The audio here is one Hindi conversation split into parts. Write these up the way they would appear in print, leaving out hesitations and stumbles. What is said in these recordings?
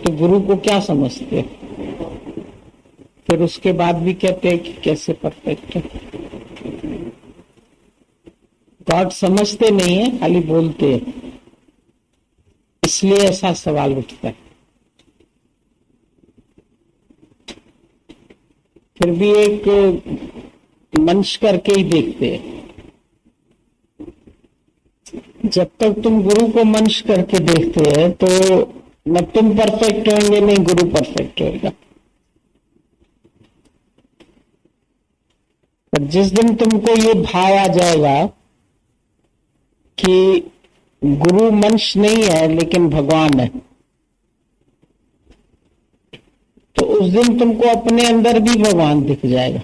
तो गुरु को क्या समझते, फिर उसके बाद भी कहते हैं कि कैसे परफेक्ट है। गॉड समझते नहीं है, खाली बोलते हैं, इसलिए ऐसा सवाल उठता है। फिर भी एक मंश करके ही देखते हैं। जब तक तुम गुरु को मंश करके देखते हैं तो न तुम परफेक्ट होंगे नहीं गुरु परफेक्ट होगा। पर जिस दिन तुमको ये भाव आ जाएगा कि गुरु मंश नहीं है लेकिन भगवान है, तो उस दिन तुमको अपने अंदर भी भगवान दिख जाएगा।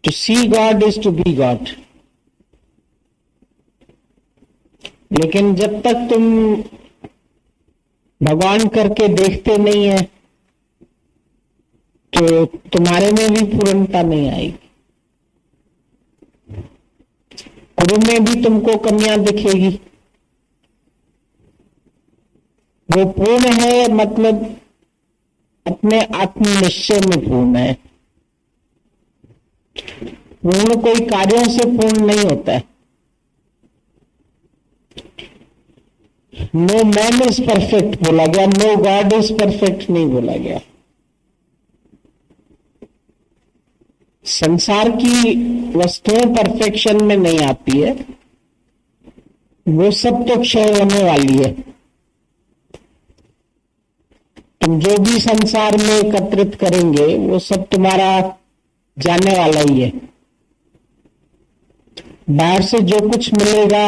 To see God is to be God. लेकिन जब तक तुम भगवान करके देखते नहीं है तो तुम्हारे में भी पूर्णता नहीं आएगी। गुरु में भी तुमको कमियां दिखेगी। वो पूर्ण है मतलब अपने आत्मनिश्चय में पूर्ण है। पूर्ण कोई कार्यों से पूर्ण नहीं होता है। नो मैन इज परफेक्ट बोला गया, नो गॉड इज परफेक्ट नहीं बोला गया। संसार की वस्तुएं परफेक्शन में नहीं आती है, वो सब तो क्षय होने वाली है। तुम जो भी संसार में एकत्रित करेंगे वो सब तुम्हारा जाने वाला ही है। बाहर से जो कुछ मिलेगा,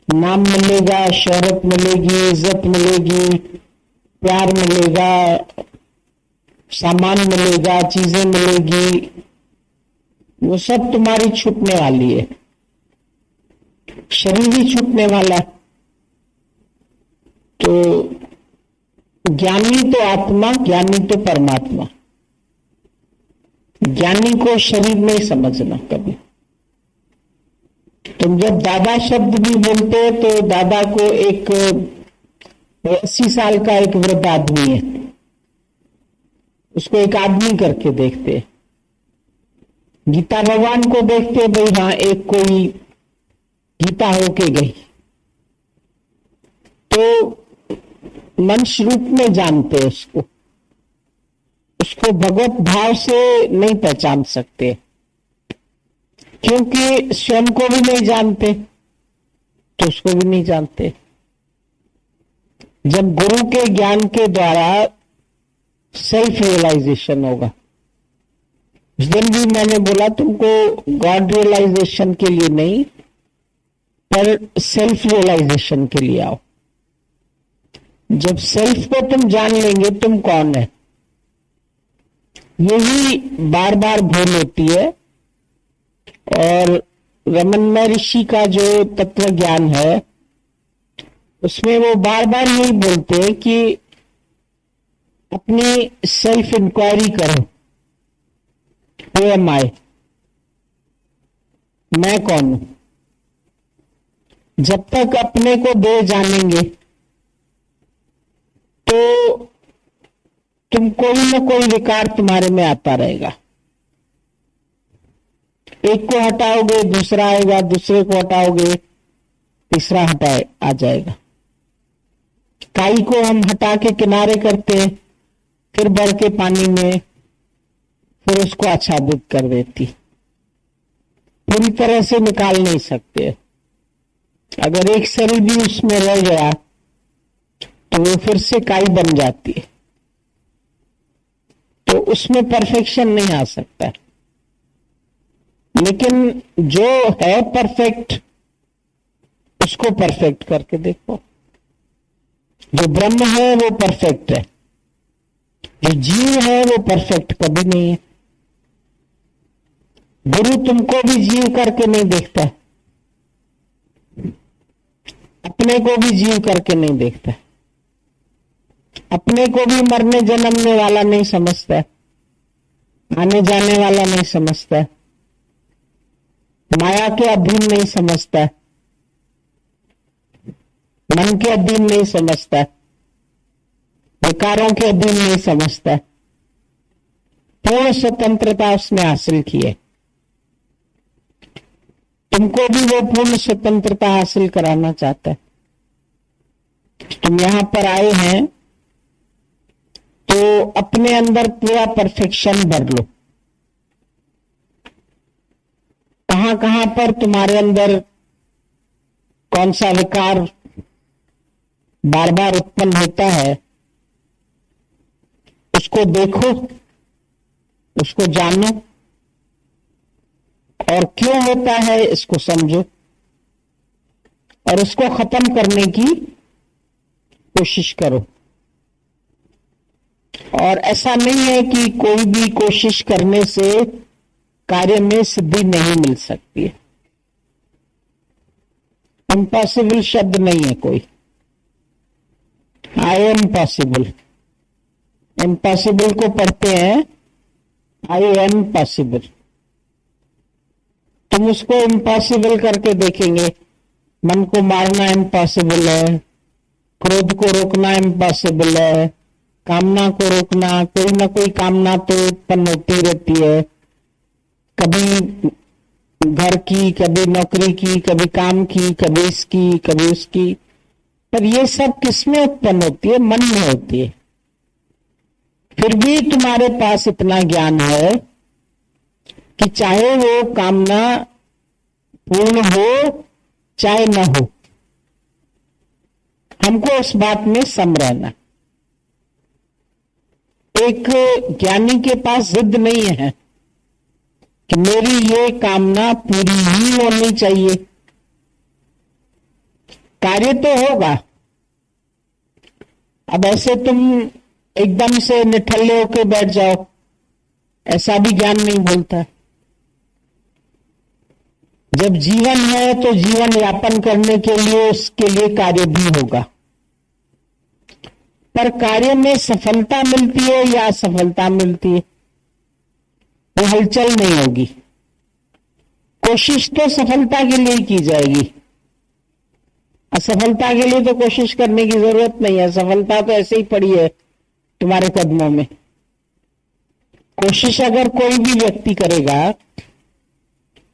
नाम मिलेगा, शोहरत मिलेगी, इज्जत मिलेगी, प्यार मिलेगा, सामान मिलेगा, चीजें मिलेगी, वो सब तुम्हारी छूटने वाली है। शरीर ही छूटने वाला है। तो ज्ञानी तो आत्मा, ज्ञानी तो परमात्मा। ज्ञानी को शरीर नहीं समझना कभी। तुम जब दादा शब्द भी बोलते हो तो दादा को एक 80 साल का एक वृद्ध आदमी है, उसको एक आदमी करके देखते हैं। गीता भगवान को देखते भाई हाँ एक कोई गीता होके गई, तो मनुष्य रूप में जानते उसको। उसको भगवत भाव से नहीं पहचान सकते क्योंकि स्वयं को भी नहीं जानते तो उसको भी नहीं जानते। जब गुरु के ज्ञान के द्वारा सेल्फ रियलाइजेशन होगा, उस दिन भी मैंने बोला तुमको गॉड रियलाइजेशन के लिए नहीं पर सेल्फ रियलाइजेशन के लिए आओ। जब सेल्फ को तुम जान लेंगे तुम कौन है, यही बार बार भूल होती है। और रमन महर्षि का जो तत्व ज्ञान है उसमें वो बार बार यही बोलते हैं कि अपनी सेल्फ इंक्वायरी करो। Who am I? मैं कौन हूं? जब तक अपने को दो जानेंगे तो तुम कोई ना कोई विकार तुम्हारे में आता रहेगा। एक को हटाओगे दूसरा आएगा, दूसरे को हटाओगे तीसरा आ जाएगा। काई को हम हटा के किनारे करते हैं, फिर बढ़ के पानी में, फिर उसको आच्छादित कर देती। पूरी तरह से निकाल नहीं सकते। अगर एक शरीर भी उसमें रह गया तो वो फिर से काई बन जाती है। तो उसमें परफेक्शन नहीं आ सकता। लेकिन जो है परफेक्ट उसको परफेक्ट करके देखो। जो ब्रह्म है वो परफेक्ट है, जो जीव है वो परफेक्ट कभी नहीं है। गुरु तुमको भी जीव करके नहीं देखता, अपने को भी जीव करके नहीं देखता, अपने को भी मरने जन्मने वाला नहीं समझता, आने जाने वाला नहीं समझता, माया के अधीन नहीं समझता, मन के अधीन नहीं समझता। विकारों के अधीन नहीं समझता, पूर्ण स्वतंत्रता उसने हासिल की है। तुमको भी वो पूर्ण स्वतंत्रता हासिल कराना चाहता है। तुम यहां पर आए हैं तो अपने अंदर पूरा परफेक्शन भर लो। कहां कहां पर तुम्हारे अंदर कौन सा विकार बार बार उत्पन्न होता है, उसको देखो, उसको जानो, और क्यों होता है इसको समझो, और उसको खत्म करने की कोशिश करो। और ऐसा नहीं है कि कोई भी कोशिश करने से कार्य में सिद्धि नहीं मिल सकती है। इम्पॉसिबल शब्द नहीं है कोई। आई एम पॉसिबल, इम्पॉसिबल को पढ़ते हैं आई एम पॉसिबल। तुम उसको इम्पॉसिबल करके देखेंगे। मन को मारना इम्पॉसिबल है, क्रोध को रोकना इम्पॉसिबल है, कामना को रोकना, कोई ना कोई कामना तो उत्पन्न होती रहती है, कभी घर की, कभी नौकरी की, कभी काम की, कभी इसकी, कभी उसकी। पर ये सब किसमें उत्पन्न होती है? मन में होती है। फिर भी तुम्हारे पास इतना ज्ञान है कि चाहे वो कामना पूर्ण हो चाहे न हो, हमको उस बात में सम रहना। एक ज्ञानी के पास जिद नहीं है कि मेरी ये कामना पूरी ही होनी चाहिए। कार्य तो होगा। अब ऐसे तुम एकदम से निठल्ले होके बैठ जाओ, ऐसा भी ज्ञान नहीं बोलता। जब जीवन है तो जीवन यापन करने के लिए उसके लिए कार्य भी होगा। पर कार्य में सफलता मिलती है या असफलता मिलती है, वो हलचल नहीं होगी। कोशिश तो सफलता के लिए की जाएगी, असफलता के लिए तो कोशिश करने की जरूरत नहीं है। सफलता तो ऐसे ही पड़ी है तुम्हारे कदमों में। कोशिश अगर कोई भी व्यक्ति करेगा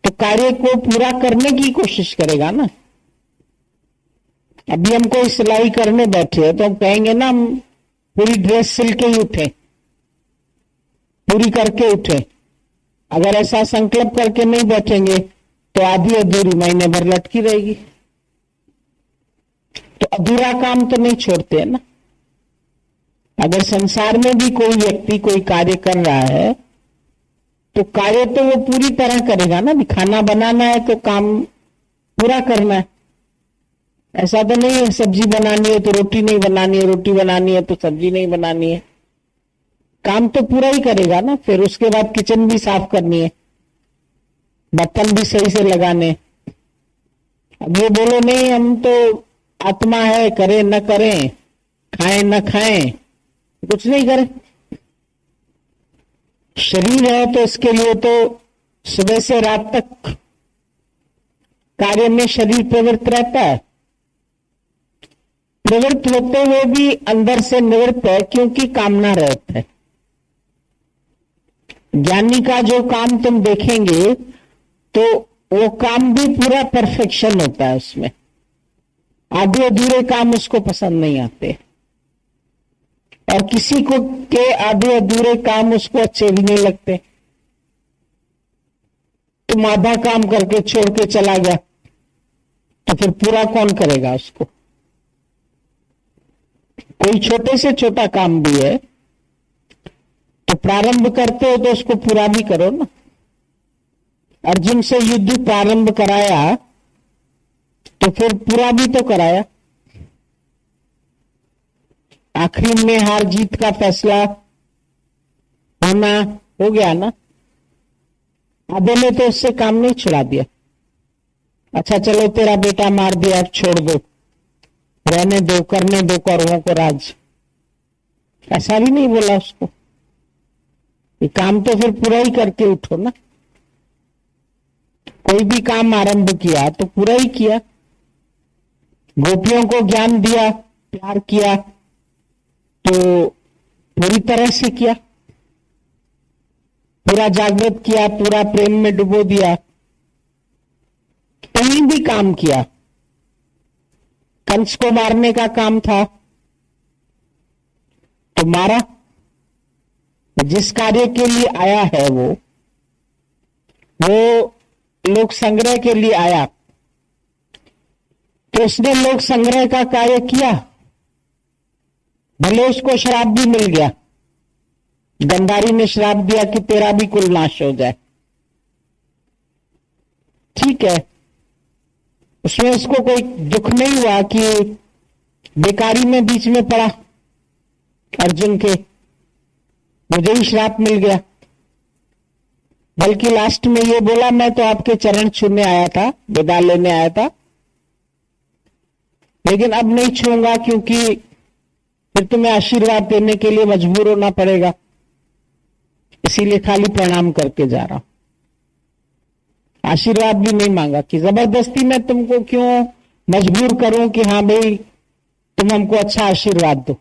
तो कार्य को पूरा करने की कोशिश करेगा ना। अभी हम कोई सिलाई करने बैठे हैं तो हम कहेंगे ना हम पूरी ड्रेस सिल के ही उठे, पूरी करके उठे। अगर ऐसा संकल्प करके नहीं बैठेंगे तो आधी अधूरी महीने भर लटकी रहेगी। तो अधूरा काम तो नहीं छोड़ते हैं ना। अगर संसार में भी कोई व्यक्ति कोई कार्य कर रहा है तो कार्य तो वो पूरी तरह करेगा ना। खाना बनाना है तो काम पूरा करना है। ऐसा तो नहीं है सब्जी बनानी है तो रोटी नहीं बनानी है, रोटी बनानी है तो सब्जी नहीं बनानी है। काम तो पूरा ही करेगा ना। फिर उसके बाद किचन भी साफ करनी है, बर्तन भी सही से लगाने। अब ये बोलो नहीं हम तो आत्मा है, करें न करें, खाएं न खाएं, कुछ नहीं करें। शरीर है तो इसके लिए तो सुबह से रात तक कार्य में शरीर प्रवृत्त रहता है। प्रवृत्त होते हुए भी अंदर से निवृत्त है, क्योंकि कामना रहता है। ज्ञानी का जो काम तुम देखेंगे तो वो काम भी पूरा परफेक्शन होता है। उसमें आधे अधूरे काम उसको पसंद नहीं आते, और किसी को के आधे अधूरे काम उसको अच्छे भी नहीं लगते। तुम आधा काम करके छोड़ के चला गया तो फिर पूरा कौन करेगा उसको? कोई छोटे से छोटा काम भी है तो प्रारंभ करते हो तो उसको पूरा भी करो ना। अर्जुन से युद्ध प्रारंभ कराया तो फिर पूरा भी तो कराया। आखिरी में हार जीत का फैसला होना हो गया ना। आधे ने तो उससे काम नहीं छुड़ा दिया। अच्छा चलो तेरा बेटा मार दिया, अब छोड़ दो, रहने दो, करने दो कौरवों को राज, ऐसा भी नहीं बोला उसको। ये काम तो फिर पूरा ही करके उठो ना। कोई भी काम आरंभ किया तो पूरा ही किया। गोपियों को ज्ञान दिया, प्यार किया, तो पूरी तरह से किया, पूरा जागृत किया, पूरा प्रेम में डुबो दिया, कहीं भी काम किया। कंस को मारने का काम था तो मारा, जिस कार्य के लिए आया है वो लोक संग्रह के लिए आया, तो उसने लोक संग्रह का कार्य किया। भले उसको श्राप भी मिल गया, गंधारी ने श्राप दिया कि तेरा भी कुल नाश हो जाए, ठीक है, उसमें उसको कोई दुख नहीं हुआ कि बेकारी में बीच में पड़ा अर्जुन के, मुझे ही श्राप मिल गया। बल्कि लास्ट में ये बोला, मैं तो आपके चरण छूने आया था, विदा लेने आया था, लेकिन अब नहीं छूंगा क्योंकि फिर तुम्हें आशीर्वाद देने के लिए मजबूर होना पड़ेगा, इसीलिए खाली प्रणाम करके जा रहा हूं। आशीर्वाद भी नहीं मांगा कि जबरदस्ती मैं तुमको क्यों मजबूर करूं कि हाँ भाई तुम हमको अच्छा आशीर्वाद दो,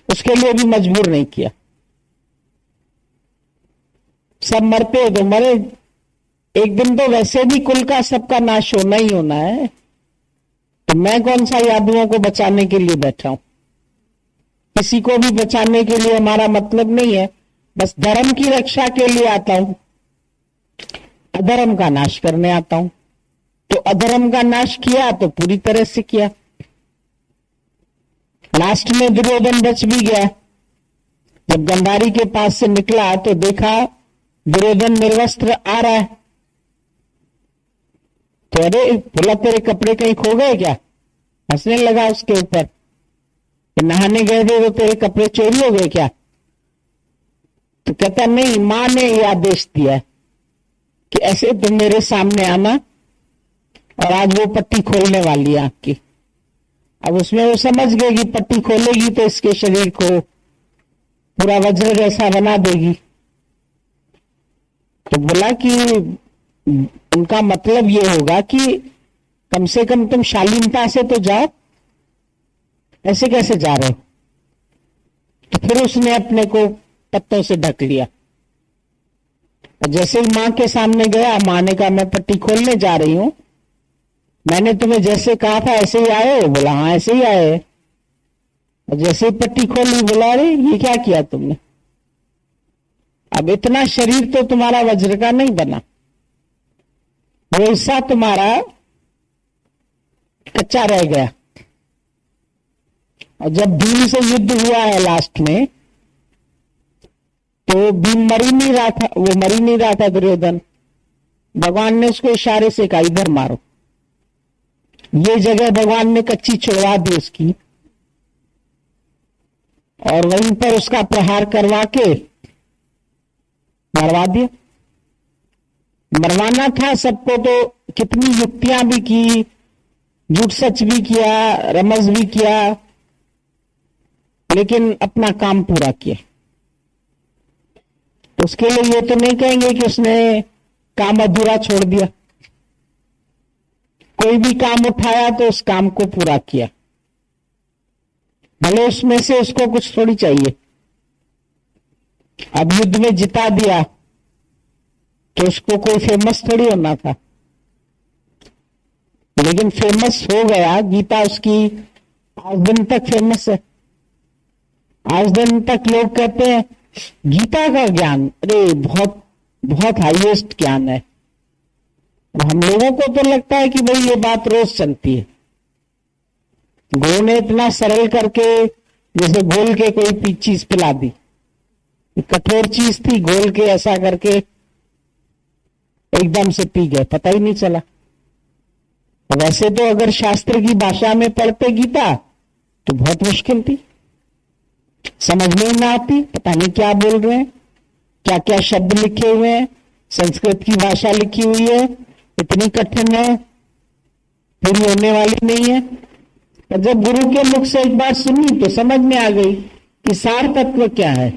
उसके लिए भी मजबूर नहीं किया। सब मरते हो तो मरे, एक दिन तो वैसे भी कुल का सबका नाश होना ही होना है, तो मैं कौन सा यादवों को बचाने के लिए बैठा हूं। किसी को भी बचाने के लिए हमारा मतलब नहीं है, बस धर्म की रक्षा के लिए आता हूं, अधर्म का नाश करने आता हूं। तो अधर्म का नाश किया तो पूरी तरह से किया। लास्ट में दुर्योधन बच भी गया। जब गंधारी के पास से निकला तो देखा दुर्योधन निर्वस्त्र आ रहा है, तो अरे बोला तेरे कपड़े कहीं खो गए क्या, हंसने लगा उसके ऊपर। नहाने गए थे तो तेरे कपड़े चोरी हो गए क्या, तो कहता नहीं, मां ने यह आदेश दिया कि ऐसे तुम मेरे सामने आना, और आज वो पट्टी खोलने वाली है आंख की। अब उसमें वो समझ गई कि पट्टी खोलेगी तो इसके शरीर को पूरा वज्र जैसा बना देगी, तो बोला कि उनका मतलब ये होगा कि कम से कम तुम शालीनता से तो जाओ, ऐसे कैसे जा रहे हो। तो फिर उसने अपने को पत्तों से ढक लिया, और जैसे ही मां के सामने गया, मां ने कहा मैं पट्टी खोलने जा रही हूं, मैंने तुम्हें जैसे कहा था ऐसे ही आए हो, बोला हाँ ऐसे ही आए। और जैसे ही पट्टी खोली बोला अरे ये क्या किया तुमने, अब इतना शरीर तो तुम्हारा वज्र का नहीं बना, वो हिस्सा तुम्हारा कच्चा रह गया। और जब भीम से युद्ध हुआ है लास्ट में, तो भीम मर ही नहीं रहा था, वो मर ही नहीं रहा था दुर्योधन। भगवान ने उसको इशारे से कहा इधर मारो, ये जगह भगवान ने कच्ची छोड़वा दी उसकी, और वहीं पर उसका प्रहार करवा के मरवा दिया। मरवाना था सबको तो कितनी युक्तियां भी की, झूठ सच भी किया, रमज भी किया, लेकिन अपना काम पूरा किया। उसके लिए ये तो नहीं कहेंगे कि उसने काम अधूरा छोड़ दिया, कोई भी काम उठाया तो उस काम को पूरा किया, भले उसमें से उसको कुछ थोड़ी चाहिए। अब युद्ध में जिता दिया तो उसको कोई फेमस थोड़ी होना था, लेकिन फेमस हो गया। गीता उसकी आज दिन तक फेमस है। आज दिन तक लोग कहते हैं गीता का ज्ञान अरे बहुत बहुत हाईएस्ट ज्ञान है, और हम लोगों को तो लगता है कि भाई ये बात रोज चलती है। गुरु ने इतना सरल करके जैसे घोल के कोई चीज पिला दी, कठोर चीज थी, घोल के ऐसा करके एकदम से पी गए, पता ही नहीं चला। वैसे तो अगर शास्त्र की भाषा में पढ़ते गीता तो बहुत मुश्किल थी, समझ में ना आती, पता नहीं क्या बोल रहे हैं, क्या क्या शब्द लिखे हुए हैं, संस्कृत की भाषा लिखी हुई है, इतनी कठिन है, पूरी होने वाली नहीं है। और जब गुरु के मुख से एक बार सुनी तो समझ में आ गई कि सार तत्व क्या है।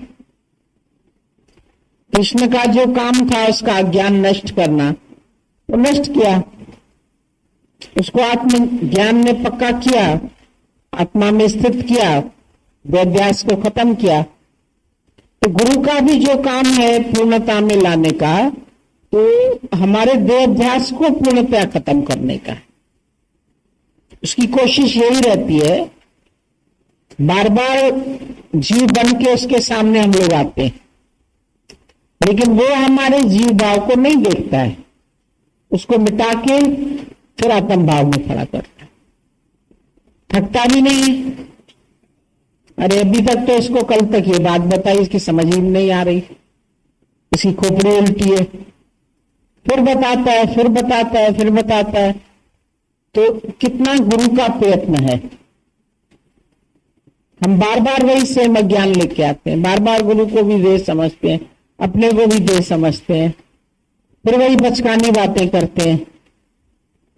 कृष्ण का जो काम था उसका ज्ञान नष्ट करना, वो नष्ट किया, उसको आत्म ज्ञान ने पक्का किया, आत्मा में स्थित किया, वेदाभ्यास को खत्म किया। तो गुरु का भी जो काम है पूर्णता में लाने का, तो हमारे देहाध्यास को पूर्णतया खत्म करने का है। उसकी कोशिश यही रहती है, बार बार जीव बन के उसके सामने हम लोग आते हैं, लेकिन वो हमारे जीव भाव को नहीं देखता है, उसको मिटा के फिर आत्म भाव में खड़ा करता है। थकता भी नहीं है। अरे अभी तक तो इसको कल तक ये बात बताई, इसकी समझ ही नहीं आ रही, इसकी खोपड़ी उल्टी है, फिर बताता है, फिर बताता है, फिर बताता है। तो कितना गुरु का प्रयत्न है। हम बार बार वही सेम ज्ञान लेके आते हैं, बार बार गुरु को भी दे समझते हैं, अपने को भी दे समझते हैं, फिर वही बचकानी बातें करते हैं,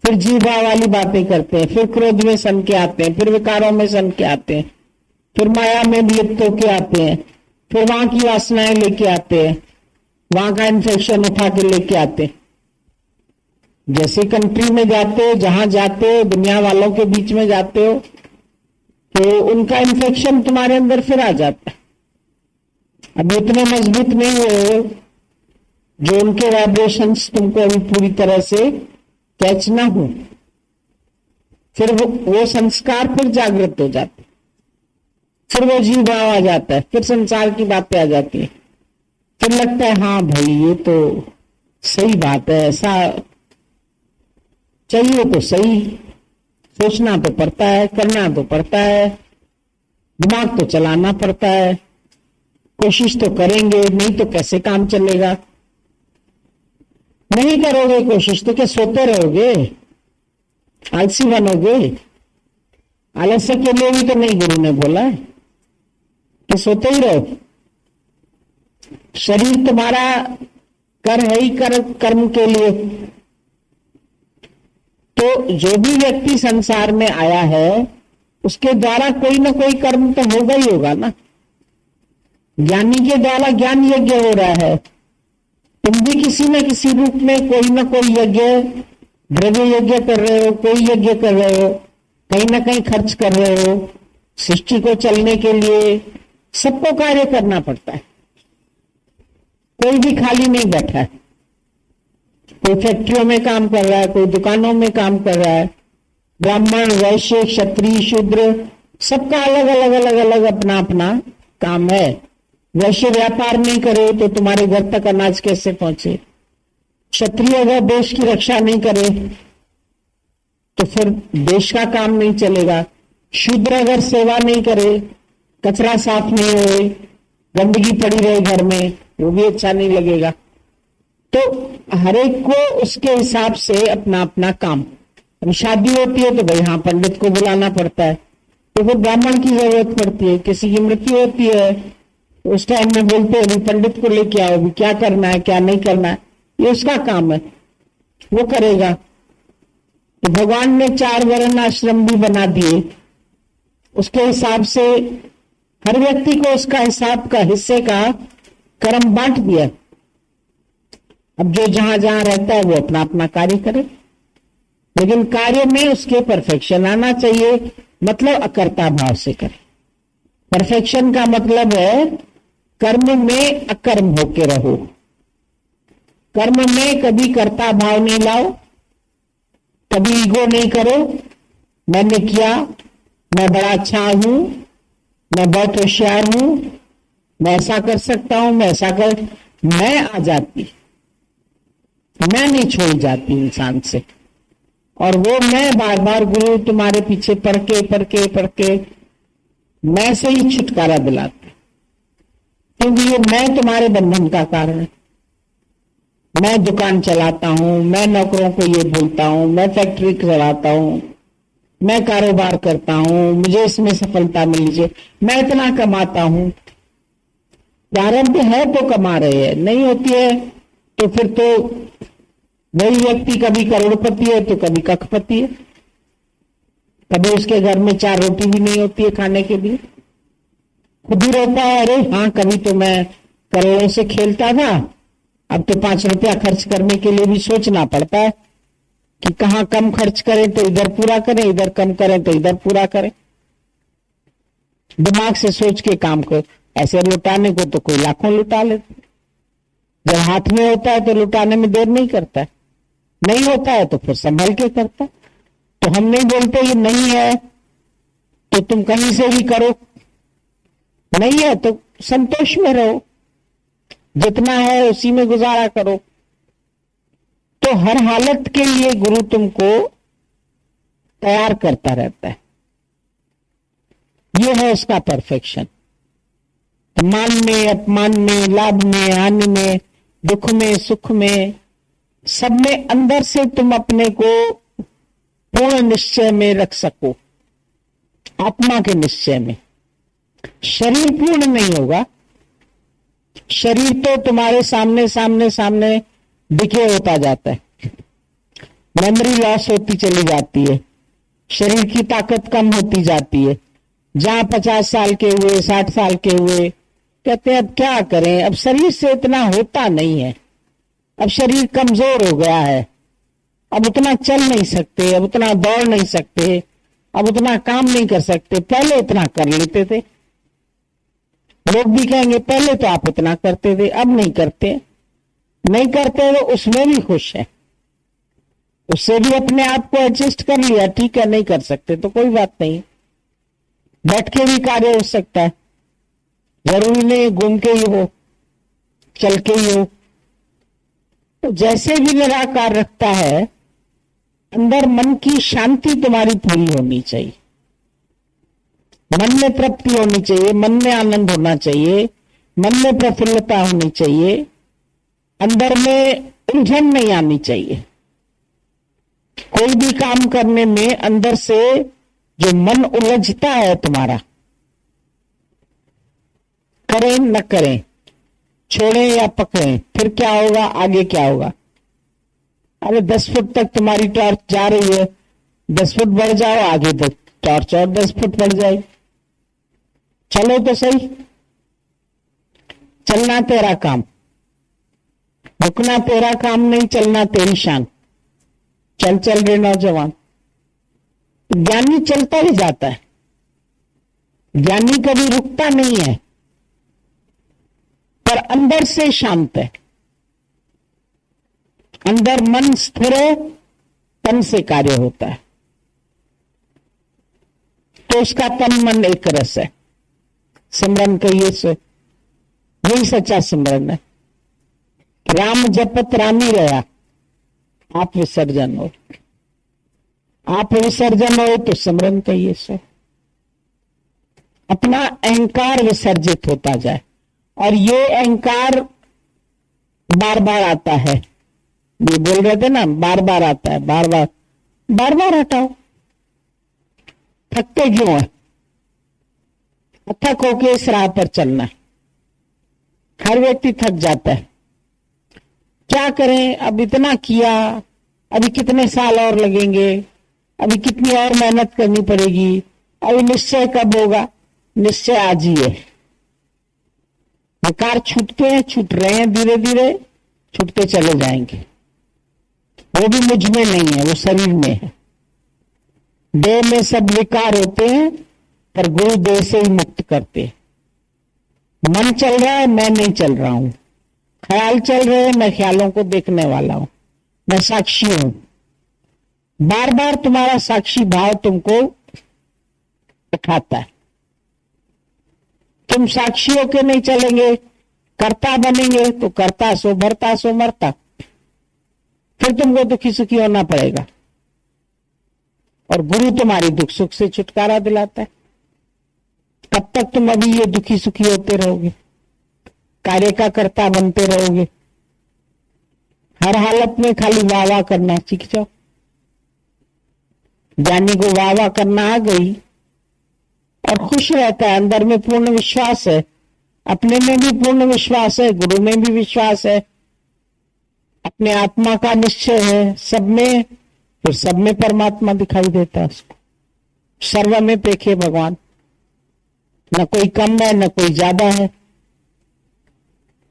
फिर जीवा वाली बातें करते हैं, फिर क्रोध में सन के आते हैं, फिर विकारों में सन के आते हैं, फिर माया में लिप्त होके आते हैं, फिर वहां की वासनाएं लेके आते हैं, वहां का इन्फेक्शन उठा के लेके आते हैं। जैसे कंट्री में जाते हो, जहां जाते हो, दुनिया वालों के बीच में जाते हो, तो उनका इन्फेक्शन तुम्हारे अंदर फिर आ जाता है। अब इतने मजबूत नहीं हो जो उनके वाइब्रेशंस तुमको अभी पूरी तरह से कैच ना हो, फिर वो संस्कार फिर जागृत हो जाते, फिर वो जीव भाव आ जाता है, फिर संसार की बातें आ जाती है, फिर लगता है हाँ भाई ये तो सही बात है, ऐसा चाहिए तो सही, सोचना तो पड़ता है, करना तो पड़ता है, दिमाग तो चलाना पड़ता है, कोशिश तो करेंगे, नहीं तो कैसे काम चलेगा। नहीं करोगे कोशिश तो क्या सोते रहोगे, आलसी बनोगे। आलस्य के लिए भी तो नहीं गुरु ने बोला है कि सोते ही रहो। शरीर तुम्हारा कर है ही कर्म के लिए। तो जो भी व्यक्ति संसार में आया है उसके द्वारा कोई ना कोई कर्म तो होगा ही होगा ना। ज्ञानी के द्वारा ज्ञान यज्ञ हो रहा है, तुम भी किसी न किसी रूप में कोई ना कोई यज्ञ, द्रव्य यज्ञ कर रहे हो, कोई यज्ञ कर रहे हो, कहीं ना कहीं खर्च कर रहे हो। सृष्टि को चलने के लिए सबको कार्य करना पड़ता है, कोई भी खाली नहीं बैठा है। कोई फैक्ट्रियों में काम कर रहा है, कोई दुकानों में काम कर रहा है। ब्राह्मण, वैश्य, क्षत्रिय, शूद्र, सबका अलग अलग अलग अलग अपना अपना काम है। वैश्य व्यापार नहीं करे तो तुम्हारे घर तक अनाज कैसे पहुंचे। क्षत्रिय अगर देश की रक्षा नहीं करे तो फिर देश का काम नहीं चलेगा। शूद्र अगर सेवा नहीं करे, कचरा साफ नहीं हो, गंदगी पड़ी रहे घर में, वो भी अच्छा नहीं लगेगा। तो हर एक को उसके हिसाब से अपना अपना काम। शादी होती है तो भाई हाँ पंडित को बुलाना पड़ता है, तो फिर ब्राह्मण की जरूरत पड़ती है। किसी की मृत्यु होती है तो उस टाइम में बोलते हैं पंडित को लेके आओ, भी क्या करना है क्या नहीं करना है, ये उसका काम है, वो करेगा। तो भगवान ने 4 वर्ण आश्रम भी बना दिए, उसके हिसाब से हर व्यक्ति को उसका हिसाब का हिस्से का कर्म बांट दिया। अब जो जहां जहां रहता है वो अपना अपना कार्य करे, लेकिन कार्य में उसके परफेक्शन आना चाहिए, मतलब अकर्ता भाव से करे। परफेक्शन का मतलब है कर्म में अकर्म होके रहो, कर्म में कभी कर्ता भाव नहीं लाओ, कभी ईगो नहीं करो, मैंने किया, मैं बड़ा अच्छा हूं, मैं बहुत होशियार हूं, मैं ऐसा कर सकता हूं, मैं ऐसा कर, मैं आ जाती, मैं नहीं छोड़ जाती इंसान से। और वो मैं बार बार गुरु तुम्हारे पीछे पढ़ के मैं से ही छुटकारा दिलाते, क्योंकि ये मैं तुम्हारे बंधन का कारण है। मैं दुकान चलाता हूं, मैं नौकरों को ये बोलता हूं, मैं फैक्ट्री चलाता हूं, मैं कारोबार करता हूं, मुझे इसमें सफलता मिल जाए, मैं इतना कमाता हूं। प्रारंभ है तो कमा रहे हैं, नहीं होती है तो फिर तो वही व्यक्ति कभी करोड़पति है तो कभी कखपति है, कभी उसके घर में 4 रोटी भी नहीं होती है खाने के लिए, खुद ही रहता है। अरे हाँ, कभी तो मैं करोड़ों से खेलता था, अब तो 5 रुपया खर्च करने के लिए भी सोचना पड़ता है कि कहाँ कम खर्च करें तो इधर पूरा करें, इधर कम करें तो इधर पूरा करें। दिमाग से सोच के काम करो। ऐसे लुटाने को तो कोई लाखों लुटा लेते, जब हाथ में होता है तो लुटाने में देर नहीं करता है, नहीं होता है तो फिर संभल के करता है। तो हम नहीं बोलते ये नहीं है तो तुम कहीं से भी करो, नहीं है तो संतोष में रहो, जितना है उसी में गुजारा करो। तो हर हालत के लिए गुरु तुमको तैयार करता रहता है, ये है उसका परफेक्शन। मान में, अपमान में, लाभ में, हानि में, दुख में, सुख में, सब में अंदर से तुम अपने को पूर्ण निश्चय में रख सको, आत्मा के निश्चय में। शरीर पूर्ण नहीं होगा, शरीर तो तुम्हारे सामने सामने सामने दिखे होता जाता है, मेमोरी लॉस होती चली जाती है, शरीर की ताकत कम होती जाती है। जहां 50 साल के हुए, 60 साल के हुए, कहते हैं अब क्या करें, अब शरीर से इतना होता नहीं है, अब शरीर कमजोर हो गया है, अब उतना चल नहीं सकते, अब उतना दौड़ नहीं सकते, अब उतना काम नहीं कर सकते, पहले इतना कर लेते थे। लोग भी कहेंगे पहले तो आप इतना करते थे, अब नहीं करते। नहीं करते तो उसमें भी खुश है, उससे भी अपने आप को एडजस्ट कर लिया, ठीक है नहीं कर सकते तो कोई बात नहीं, बैठ के भी कार्य हो सकता है, जरूरी नहीं घूम के ही हो, चल के ही हो। तो जैसे भी निराकार रखता है, अंदर मन की शांति तुम्हारी पूरी होनी चाहिए, मन में तृप्ति होनी चाहिए, मन में आनंद होना चाहिए, मन में प्रफुल्लता होनी चाहिए, अंदर में उलझन नहीं आनी चाहिए। कोई भी काम करने में अंदर से जो मन उलझता है तुम्हारा, करें न करें, छोड़ें या पकड़ें, फिर क्या होगा, आगे क्या होगा। अरे 10 फुट तक तुम्हारी टॉर्च जा रही है, 10 फुट बढ़ जाओ, आगे तक टॉर्च और 10 फुट बढ़ जाए, चलो तो सही। चलना तेरा काम, रुकना तेरा काम नहीं, चलना तेरी शान। चल चल रे नौजवान। ज्ञानी चलता ही जाता है, ज्ञानी कभी रुकता नहीं है, पर अंदर से शांत है, अंदर मन स्थिर है, तन से कार्य होता है, तो उसका तन मन एक रस है। सिमरन कहिए से यही सच्चा सिमरन है। राम जपत रामी रहा, आप विसर्जन हो, आप विसर्जन हो तो सिमरन कहिए से। अपना अहंकार विसर्जित होता जाए, और ये अहंकार बार बार आता है, ये बोल रहे थे ना बार बार आता है, बार बार हटाओ। थकते क्यों है, थक होके इस राह पर चलना है। हर व्यक्ति थक जाता है, क्या करें, अब इतना किया, अभी कितने साल और लगेंगे, अभी कितनी और मेहनत करनी पड़ेगी, अभी निश्चय कब होगा। निश्चय आज ही है। विकार छूटते हैं, छूट रहे हैं, धीरे धीरे छूटते चले जाएंगे। वो भी मुझ में नहीं है, वो शरीर में है। देह में सब विकार होते हैं, पर गुरु देह से ही मुक्त करते हैं। मन चल रहा है, मैं नहीं चल रहा हूं, ख्याल चल रहे हैं, मैं ख्यालों को देखने वाला हूं, मैं साक्षी हूं। बार बार तुम्हारा साक्षी भाव तुमको उठाता है। तुम साक्षी होके नहीं चलेंगे, कर्ता बनेंगे तो करता सो भरता सो मरता, फिर तुमको दुखी सुखी होना पड़ेगा। और गुरु तुम्हारी दुख सुख से छुटकारा दिलाता है। कब तक तुम अभी ये दुखी सुखी होते रहोगे, कार्य का कर्ता बनते रहोगे। हर हालत में खाली वाह वाह करना सीख जाओ। ज्ञानी को वाह वाह करना आ गई और खुश रहता है, अंदर में पूर्ण विश्वास है, अपने में भी पूर्ण विश्वास है, गुरु में भी विश्वास है, अपने आत्मा का निश्चय है, सब में, फिर सब में परमात्मा दिखाई देता है उसको। सर्व में पेखे भगवान, न कोई कम है न कोई ज्यादा है,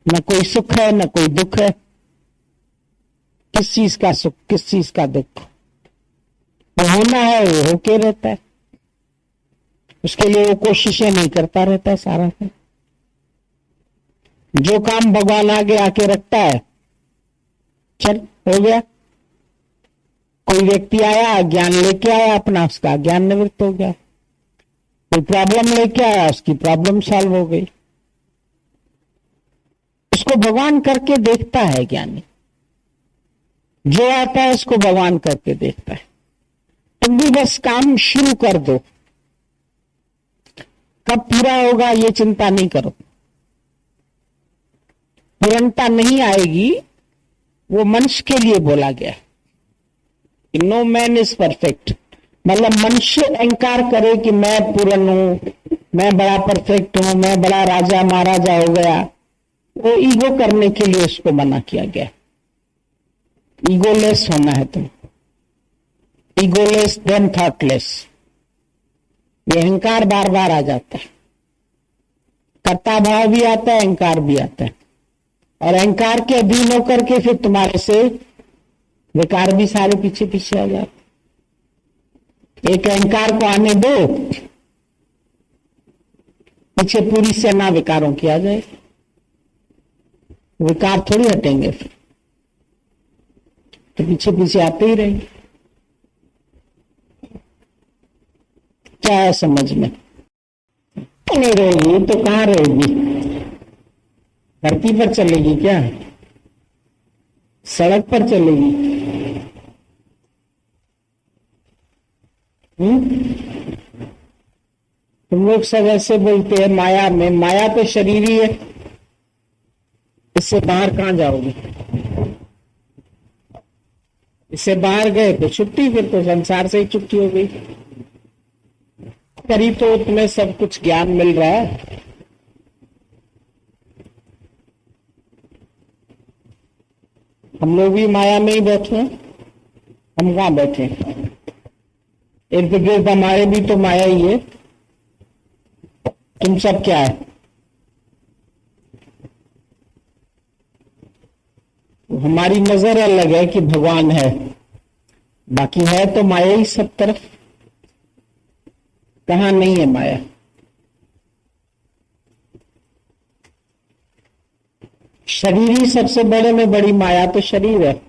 न कोई सुख है न कोई दुख है। किस चीज का सुख, किस चीज का दुख, वो होना है वो होके रहता है। उसके लिए वो कोशिशें नहीं करता रहता है सारा है। जो काम भगवान आगे आके रखता है, चल हो गया। कोई व्यक्ति आया, ज्ञान लेके आया अपना, उसका ज्ञान निवृत्त हो गया। कोई प्रॉब्लम लेके आया, उसकी प्रॉब्लम सॉल्व हो गई। उसको भगवान करके देखता है ज्ञानी। जो आता है उसको भगवान करके देखता है। तुम भी बस काम शुरू कर दो, कब पूरा होगा ये चिंता नहीं करो। पूर्णता नहीं आएगी, वो मनुष्य के लिए बोला गया। नो मैन इज परफेक्ट, मतलब मनुष्य अहंकार करे कि मैं पूर्ण हूं, मैं बड़ा परफेक्ट हूं, मैं बड़ा राजा महाराजा हो गया, वो ईगो करने के लिए उसको मना किया गया। ईगोलेस होना है तुम, ईगोलेस देन थॉटलेस। ये अहंकार बार बार आ जाता है, कर्ता भाव भी आता है, अहंकार भी आता है, और अहंकार के अधीन होकर के फिर तुम्हारे से विकार भी सारे पीछे पीछे आ जाते। एक अहंकार को आने दो, पीछे पूरी सेना विकारों की आ जाए, विकार थोड़ी हटेंगे फिर, तो पीछे पीछे आते ही रहेंगे। क्या है समझ में? नहीं रहेगी तो कहां रहेगी? धरती पर चलेगी क्या? सड़क पर चलेगी? तुम लोग सब ऐसे बोलते हैं माया में, माया तो शरीर ही है, इससे बाहर कहां जाओगे? इससे बाहर गए तो छुट्टी, फिर तो संसार से ही छुट्टी हो गई। करीब तो तुम्हें सब कुछ ज्ञान मिल रहा है। हम लोग भी माया में ही बैठे हैं, हम कहां बैठे हैं? इर्द गिर्द हमारे भी तो माया ही है। तुम सब क्या है? हमारी नजर अलग है कि भगवान है, बाकी है तो माया ही सब तरफ। कहां नहीं है माया? शरीर ही सबसे बड़े में बड़ी माया तो शरीर है।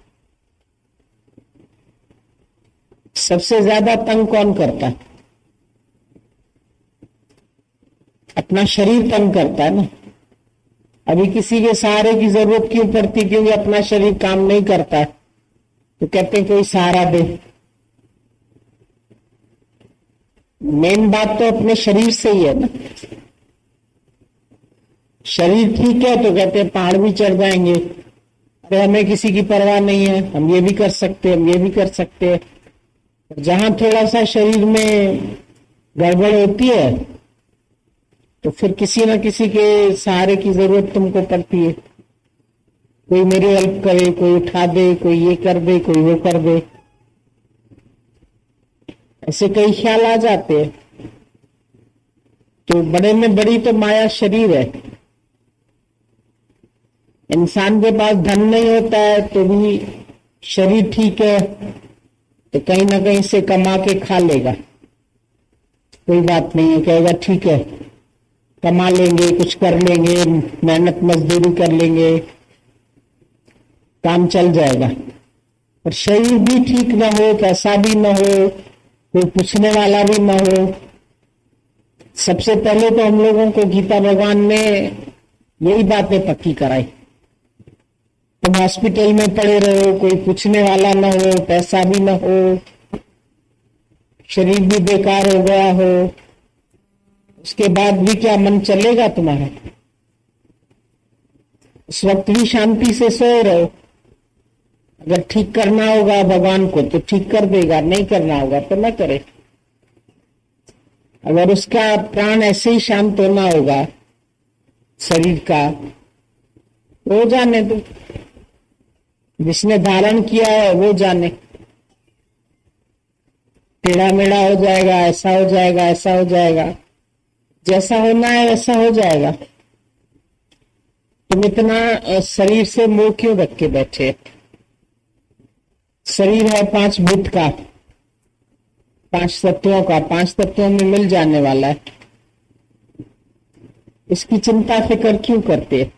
सबसे ज्यादा तंग कौन करता है? अपना शरीर तंग करता है ना। अभी किसी के सहारे की जरूरत क्यों पड़ती? क्योंकि अपना शरीर काम नहीं करता है, तो कहते हैं कोई सहारा दे। मेन बात तो अपने शरीर से ही है ना। शरीर ठीक है तो कहते हैं पहाड़ भी चढ़ जाएंगे, अरे हमें किसी की परवाह नहीं है, हम ये भी कर सकते हैं, हम ये भी कर सकते हैं। जहां थोड़ा सा शरीर में गड़बड़ होती है तो फिर किसी न किसी के सहारे की जरूरत तुमको पड़ती है। कोई मेरी हेल्प करे, कोई उठा दे, कोई ये कर दे, कोई वो कर दे, ऐसे कई ख्याल आ जाते हैं। तो बड़े में बड़ी तो माया शरीर है। इंसान के पास धन नहीं होता है तो भी शरीर ठीक है तो कहीं ना कहीं से कमा के खा लेगा, कोई बात नहीं है, कहेगा ठीक है कमा लेंगे, कुछ कर लेंगे, मेहनत मजदूरी कर लेंगे, काम चल जाएगा। और शरीर भी ठीक ना हो, पैसा भी ना हो, कोई पूछने वाला भी ना हो। सबसे पहले तो हम लोगों को गीता भगवान ने यही बातें पक्की कराई। तुम हॉस्पिटल में पड़े रहो, कोई पूछने वाला ना हो, पैसा भी ना हो, शरीर भी बेकार हो गया हो, उसके बाद भी क्या मन चलेगा तुम्हारा? उस वक्त भी शांति से सोए रहो। अगर ठीक करना होगा भगवान को तो ठीक कर देगा, नहीं करना होगा तो न करे। अगर उसका प्राण ऐसे ही शांत होना होगा शरीर का, तो वो जाने दो, जिसने धारण किया है वो जाने। टेढ़ा मेढ़ा हो जाएगा, ऐसा हो जाएगा, ऐसा हो जाएगा, जैसा होना है वैसा हो जाएगा। तुम इतना शरीर से मोह क्यों रख के बैठे? शरीर है 5 भूत का, 5 तत्वों का 5 तत्वों में मिल जाने वाला है। इसकी चिंता फिक्र क्यों करते हैं?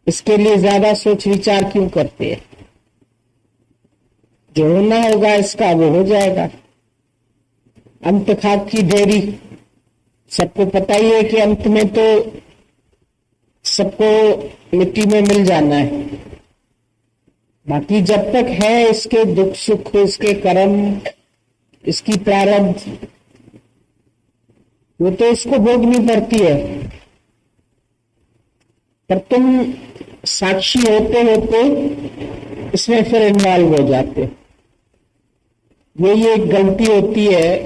इसके लिए ज्यादा सोच विचार क्यों करते हैं? जो होना होगा इसका वो हो जाएगा। अंत खाक की देरी, सबको पता ही है कि अंत में तो सबको मिट्टी में मिल जाना है। बाकी जब तक है इसके दुख सुख, इसके कर्म, इसकी प्रारब्ध, वो तो इसको भोगनी पड़ती है। पर तुम साक्षी होते होते इसमें फिर इन्वॉल्व हो जाते। यही एक गलती होती है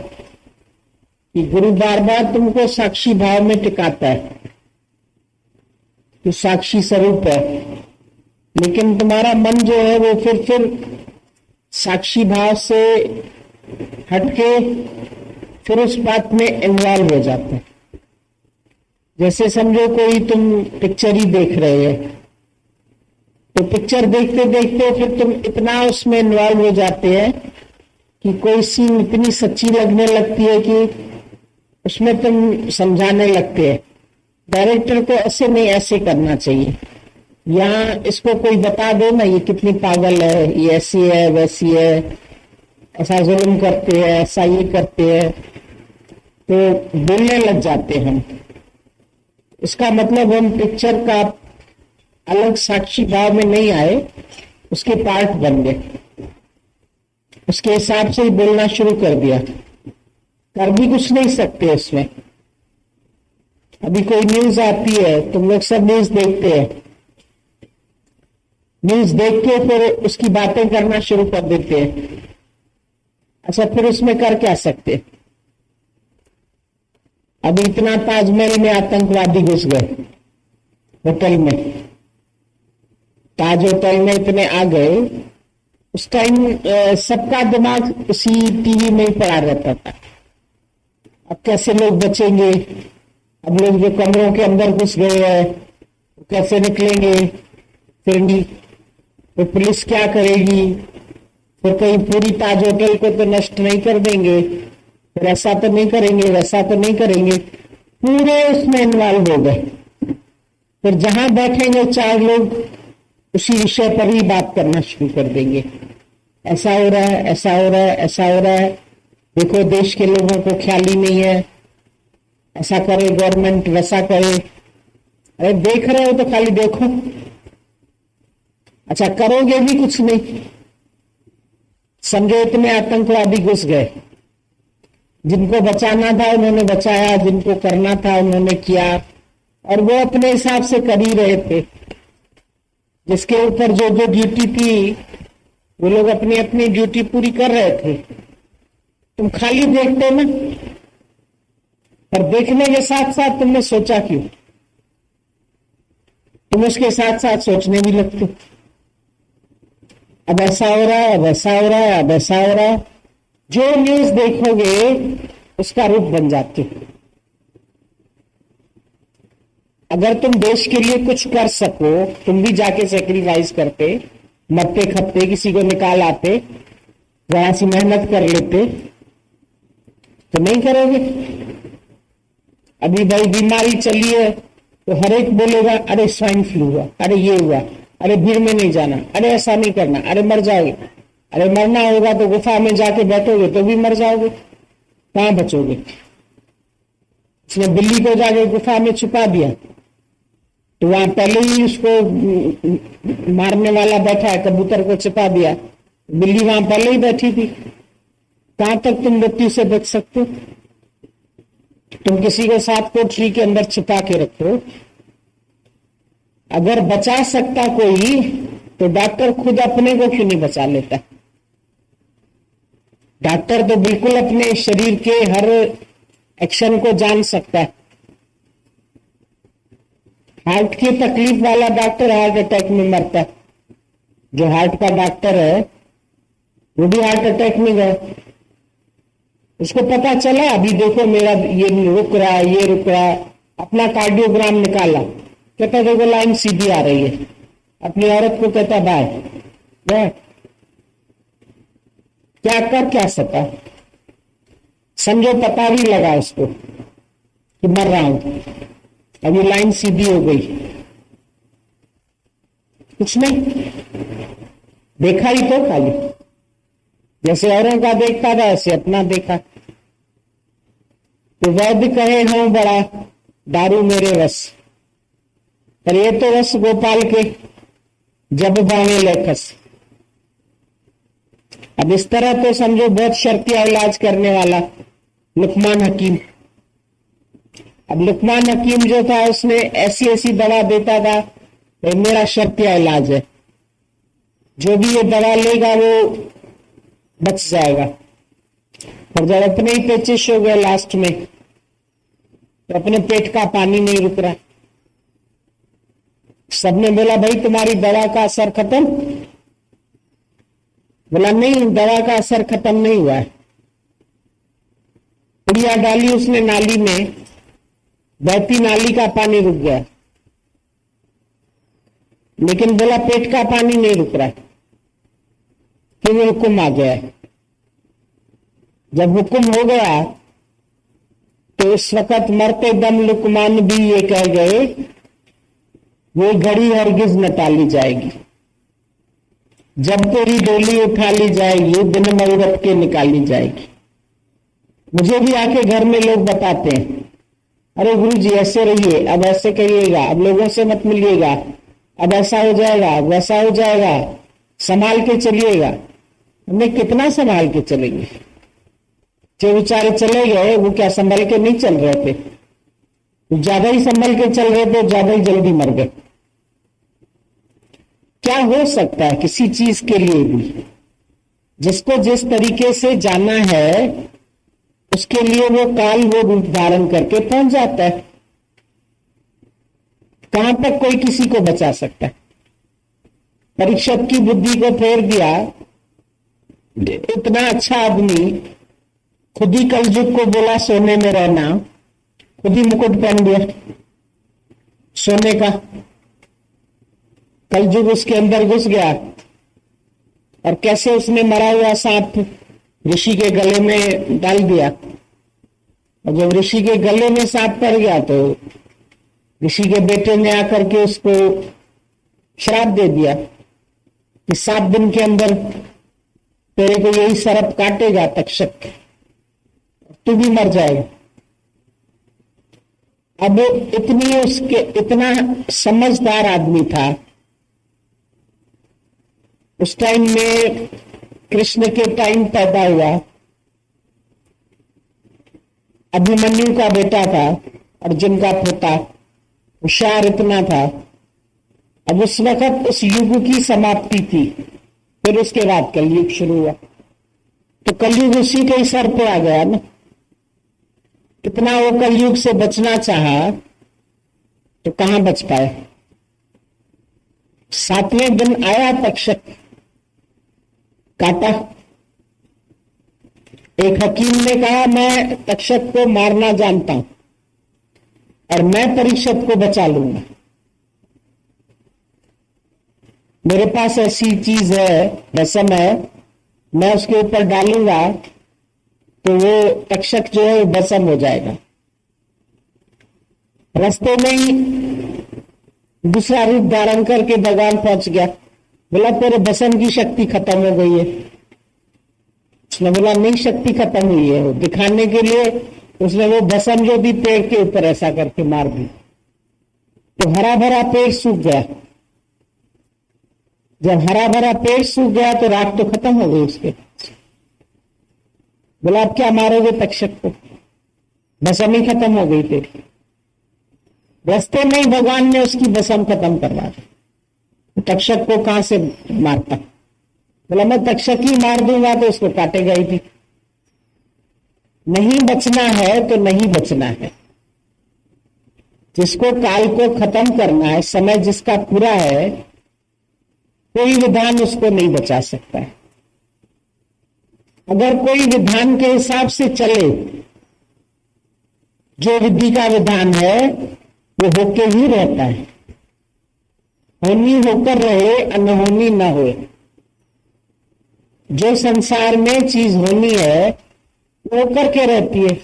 कि गुरु बार बार तुमको साक्षी भाव में टिकाता है, तो साक्षी स्वरूप है, लेकिन तुम्हारा मन जो है वो फिर साक्षी भाव से हटके फिर उस बात में इन्वॉल्व हो जाते हैं। जैसे समझो कोई तुम पिक्चर ही देख रहे हो, तो पिक्चर देखते देखते फिर तुम इतना उसमें इन्वॉल्व हो जाते हैं कि कोई सीन इतनी सच्ची लगने लगती है कि उसमें तुम समझाने लगते हैं डायरेक्टर को ऐसे नहीं, ऐसे करना चाहिए, यहाँ इसको कोई बता दो ना ये कितनी पागल है, ये ऐसी है वैसी है, ऐसा जुल्म करते हैं, ऐसा ये करते हैं, तो बोलने लग जाते हैं हम। इसका मतलब हम पिक्चर का अलग साक्षी भाव में नहीं आए, उसके पार्ट बन गए, उसके हिसाब से ही बोलना शुरू कर दिया। कर भी कुछ नहीं सकते इसमें। अभी कोई न्यूज आती है, तुम लोग सब न्यूज देखते हैं, न्यूज देख के फिर उसकी बातें करना शुरू कर देते हैं। अच्छा, फिर उसमें कर क्या सकते? अभी इतना ताजमहल में आतंकवादी घुस गए होटल में, ताज होटल में इतने आ गए, उस टाइम सबका दिमाग उसी टीवी में ही पड़ा रहता था। अब कैसे लोग बचेंगे, अब लोग जो कमरों के अंदर घुस गए हैं वो कैसे निकलेंगे, फिर पुलिस क्या करेगी, फिर कहीं पूरी ताज होटल को तो नष्ट नहीं कर देंगे, फिर ऐसा तो नहीं करेंगे, वैसा तो नहीं करेंगे, पूरे उसमें इन्वॉल्व हो गए। फिर जहां बैठेंगे 4 लोग उसी विषय पर ही बात करना शुरू कर देंगे, ऐसा हो रहा है, ऐसा हो रहा है, ऐसा हो रहा है, देखो देश के लोगों को ख्याल ही नहीं है, ऐसा करे गवर्नमेंट, वैसा करे। अरे देख रहे हो तो खाली देखो, अच्छा करोगे भी कुछ नहीं। समझो इतने आतंकवादी घुस गए, जिनको बचाना था उन्होंने बचाया, जिनको करना था उन्होंने किया, और वो अपने हिसाब से कर ही रहे थे। जिसके ऊपर जो जो ड्यूटी थी वो लोग अपनी अपनी ड्यूटी पूरी कर रहे थे। तुम खाली देखते ना, पर देखने के साथ साथ तुमने सोचा क्यों? तुम उसके साथ साथ सोचने भी लगते, अब ऐसा हो रहा है, अब ऐसा हो रहा है, अब ऐसा हो रहा है। जो न्यूज देखोगे उसका रूप बन जाते हो। अगर तुम देश के लिए कुछ कर सको, तुम भी जाके सेक्रीफाइस करते, मरते खपते, किसी को निकाल आते, जरा सी मेहनत कर लेते, तो नहीं करोगे। अभी भाई बीमारी चली है तो हर एक बोलेगा अरे स्वाइन फ्लू हुआ, अरे ये हुआ, अरे भीड़ में नहीं जाना, अरे ऐसा नहीं करना, अरे मर जाओगे, अरे मरना होगा तो गुफा में जाके बैठोगे तो भी मर जाओगे, कहां बचोगे। उसने बिल्ली को जाके गुफा में छुपा दिया तो वहां पहले ही उसको मारने वाला बैठा है, कबूतर को छिपा दिया, बिल्ली वहां पहले ही बैठी थी। कहां तक तुम मृत्यु से बच सकते हो? तुम किसी को 7 कोठरी के अंदर छिपा के रखो, अगर बचा सकता कोई तो डॉक्टर खुद अपने को क्यों नहीं बचा लेता? डॉक्टर तो बिल्कुल अपने शरीर के हर एक्शन को जान सकता है। हार्ट की तकलीफ वाला डॉक्टर हार्ट अटैक में मरता है, जो हार्ट का डॉक्टर है वो भी हार्ट अटैक में गया, उसको पता चला अभी देखो मेरा ये रुक रहा है, ये रुक रहा है, अपना कार्डियोग्राम निकाला, कहता देखो लाइन सीधी आ रही है, अपनी औरत को कहता बाय। क्या कर क्या सका, समझो पता भी लगा उसको कि मर रहा हूं, अभी लाइन सीधी हो गई, कुछ नहीं, देखा ही तो खाली, जैसे औरों का देखता था ऐसे अपना देखा। तो वैद्य कहे हूं बड़ा, दारू मेरे रस, पर ये तो रस गोपाल के, जब बाणे लेखस। अब इस तरह तो समझो बहुत शर्तिया इलाज करने वाला लुकमान हकीम। अब लुकमान हकीम जो था उसने ऐसी ऐसी दवा देता था, तो मेरा शर्तिया इलाज है, जो भी ये दवा लेगा वो बच जाएगा। और जब अपने ही पेचिश हो गए लास्ट में, तो अपने पेट का पानी नहीं रुक रहा, सबने बोला भाई तुम्हारी दवा का असर खत्म? बोला नहीं, दवा का असर खत्म नहीं हुआ है। पुड़िया डाली उसने नाली में, बहती नाली का पानी रुक गया, लेकिन बोला पेट का पानी नहीं रुक रहा, फिर हुक्म आ गया। जब हुक्म हो गया तो इस वक्त मरते दम लुकमान भी ये कह गए, वो घड़ी हरगिज न टाली जाएगी, जब तेरी डोली उठा ली जाएगी बिन मुहूर्त के निकाली जाएगी। मुझे भी आके घर में लोग बताते हैं, अरे गुरु जी ऐसे रहिए, अब ऐसे करिएगा, अब लोगों से मत मिलिएगा, अब ऐसा हो जाएगा, वैसा हो जाएगा, संभाल के चलिएगा। हमने कितना संभाल के चलेंगे? जो बेचारे चले गए वो क्या संभल के नहीं चल रहे थे, ज्यादा ही संभल के चल रहे थे, ज्यादा ही जल्दी मर गए। क्या हो सकता है किसी चीज के लिए भी, जिसको जिस तरीके से जाना है उसके लिए वो काल वो रूप धारण करके पहुंच जाता है। कहां तक कोई किसी को बचा सकता है? परीक्षक की बुद्धि को फेर दिया, इतना अच्छा आदमी, खुद ही कलयुग को बोला सोने में रहना, खुद ही मुकुट पहन दिया सोने का, कलयुग उसके अंदर घुस गया। और कैसे उसने मरा हुआ सांप ऋषि के गले में डाल दिया, और जब ऋषि के गले में सांप पड़ गया तो ऋषि के बेटे ने आकर के उसको श्राप दे दिया कि 7 दिन के अंदर तेरे को यही सर्प काटेगा तक्षक, तू भी मर जाएगा। अब इतना समझदार आदमी था। उस टाइम में कृष्ण के टाइम पैदा हुआ, अभिमन्यु का बेटा था, अर्जुन का पोता, होशियार इतना था। अब उस वक्त उस युग की समाप्ति थी, फिर उसके बाद कलयुग शुरू हुआ, तो कलयुग उसी के ही सर पे आ गया ना। कितना वो कलयुग से बचना चाहा तो कहां बच पाए। 7वें दिन आया तक्षक, काटा। एक हकीम ने कहा मैं तक्षक को मारना जानता हूं और मैं परीक्षित को बचा लूंगा, मेरे पास ऐसी चीज है, रसम है, मैं उसके ऊपर डालूंगा तो वो तक्षक जो है भस्म हो जाएगा। रास्ते में ही दूसरा रूप धारण करके भगवान पहुंच गया। बोला तेरे भस्म की शक्ति खत्म हो गई है। उसने बोला नहीं, शक्ति खत्म हुई है। दिखाने के लिए उसने वो भस्म जो भी पेड़ के ऊपर ऐसा करके मार दी, तो हरा भरा पेड़ सूख गया। जब हरा भरा पेड़ सूख गया तो रात तो खत्म हो गई उसके। बोला आप क्या मारोगे तक्षक को, भस्म ही खत्म हो गई तेरी। रास्ते में ही भगवान ने उसकी भस्म खत्म करवा दी। तक्षक को कहां से मारता? बोला मैं तक्षक ही मार दूंगा तो उसको काटेगा ही थी। नहीं बचना है तो नहीं बचना है। जिसको काल को खत्म करना है, समय जिसका पूरा है, कोई विधान उसको नहीं बचा सकता है। अगर कोई विधान के हिसाब से चले, जो विधि का विधान है वो होके ही रहता है। होनी होकर रहे, अनहोनी न होए। जो संसार में चीज होनी है वो करके रहती है,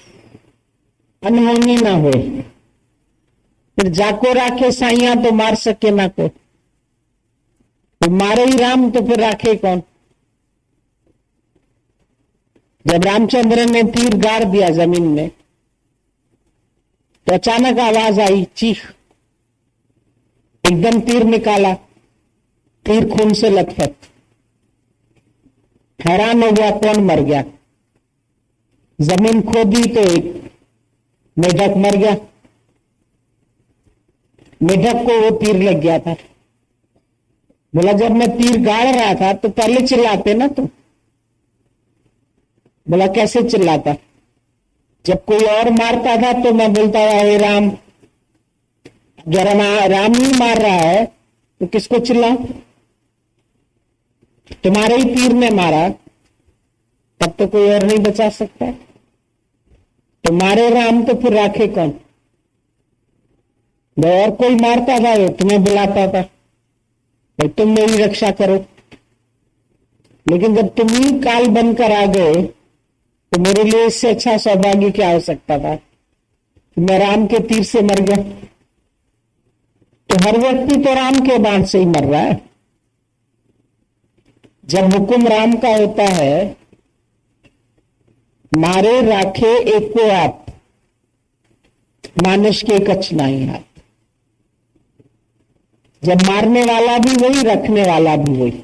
अनहोनी ना हो। फिर जाको राखे साइया तो मार सके ना को, तो मारे ही राम तो फिर राखे कौन। जब रामचंद्र ने तीर गाड़ दिया जमीन में तो अचानक आवाज आई, चीख। एकदम तीर निकाला, तीर खून से लथपथ। हैरान हो गया, कौन मर गया। जमीन खोदी तो एक मेढक मर गया, मेढक को वो तीर लग गया था। बोला जब मैं तीर गाड़ रहा था तो पहले चिल्लाते ना तुम। बोला कैसे चिल्लाता। जब कोई और मारता था तो मैं बोलता था हे राम। जरा राम ही मार रहा है तो किसको चिल्लाऊं। तुम्हारे ही तीर ने मारा, तब तो कोई और नहीं बचा सकता। तो मारे राम तो फिर राखे कौन। और कोई मारता था वो तुम्हें बुलाता था भाई तुम मेरी रक्षा करो। लेकिन जब तुम ही काल बनकर आ गए तो मेरे लिए इससे अच्छा सौभाग्य क्या हो सकता था। मैं राम के तीर से मर गया। तो हर व्यक्ति तो राम के बाण से ही मर रहा है। जब हुक्म राम का होता है, मारे राखे एक को आप, मानुष के कछ नहीं हाथ। जब मारने वाला भी वही, रखने वाला भी वही।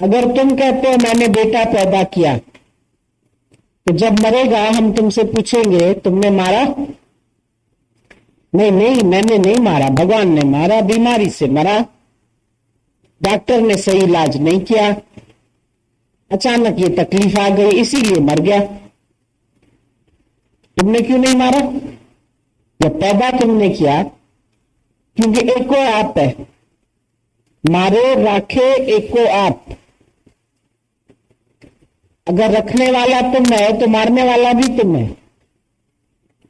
अगर तुम कहते हो मैंने बेटा पैदा किया, तो जब मरेगा हम तुमसे पूछेंगे तुमने मारा। नहीं नहीं, मैंने नहीं मारा, भगवान ने मारा, बीमारी से मरा, डॉक्टर ने सही इलाज नहीं किया, अचानक ये तकलीफ आ गई इसीलिए मर गया। तुमने क्यों नहीं मारा। जब पैदा तुमने किया, क्योंकि एको आप है। मारे राखे एको आप। अगर रखने वाला तुम है तो मारने वाला भी तुम है।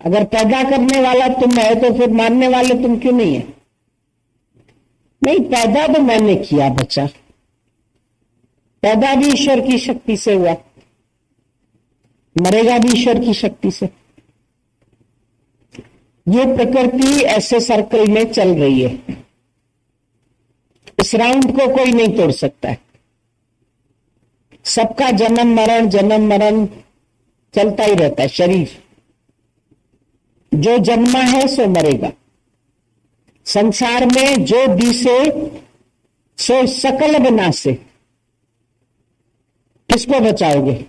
अगर पैदा करने वाला तुम है तो फिर मारने वाले तुम क्यों नहीं है। नहीं, पैदा तो मैंने किया बच्चा, पैदा भी ईश्वर की शक्ति से हुआ, मरेगा भी ईश्वर की शक्ति से। ये प्रकृति ऐसे सर्कल में चल रही है। इस राउंड को कोई नहीं तोड़ सकता है। सबका जन्म मरण चलता ही रहता है। शरीर जो जन्मा है सो मरेगा। संसार में जो दिसे सो सकल विनाशे। किसको बचाओगे।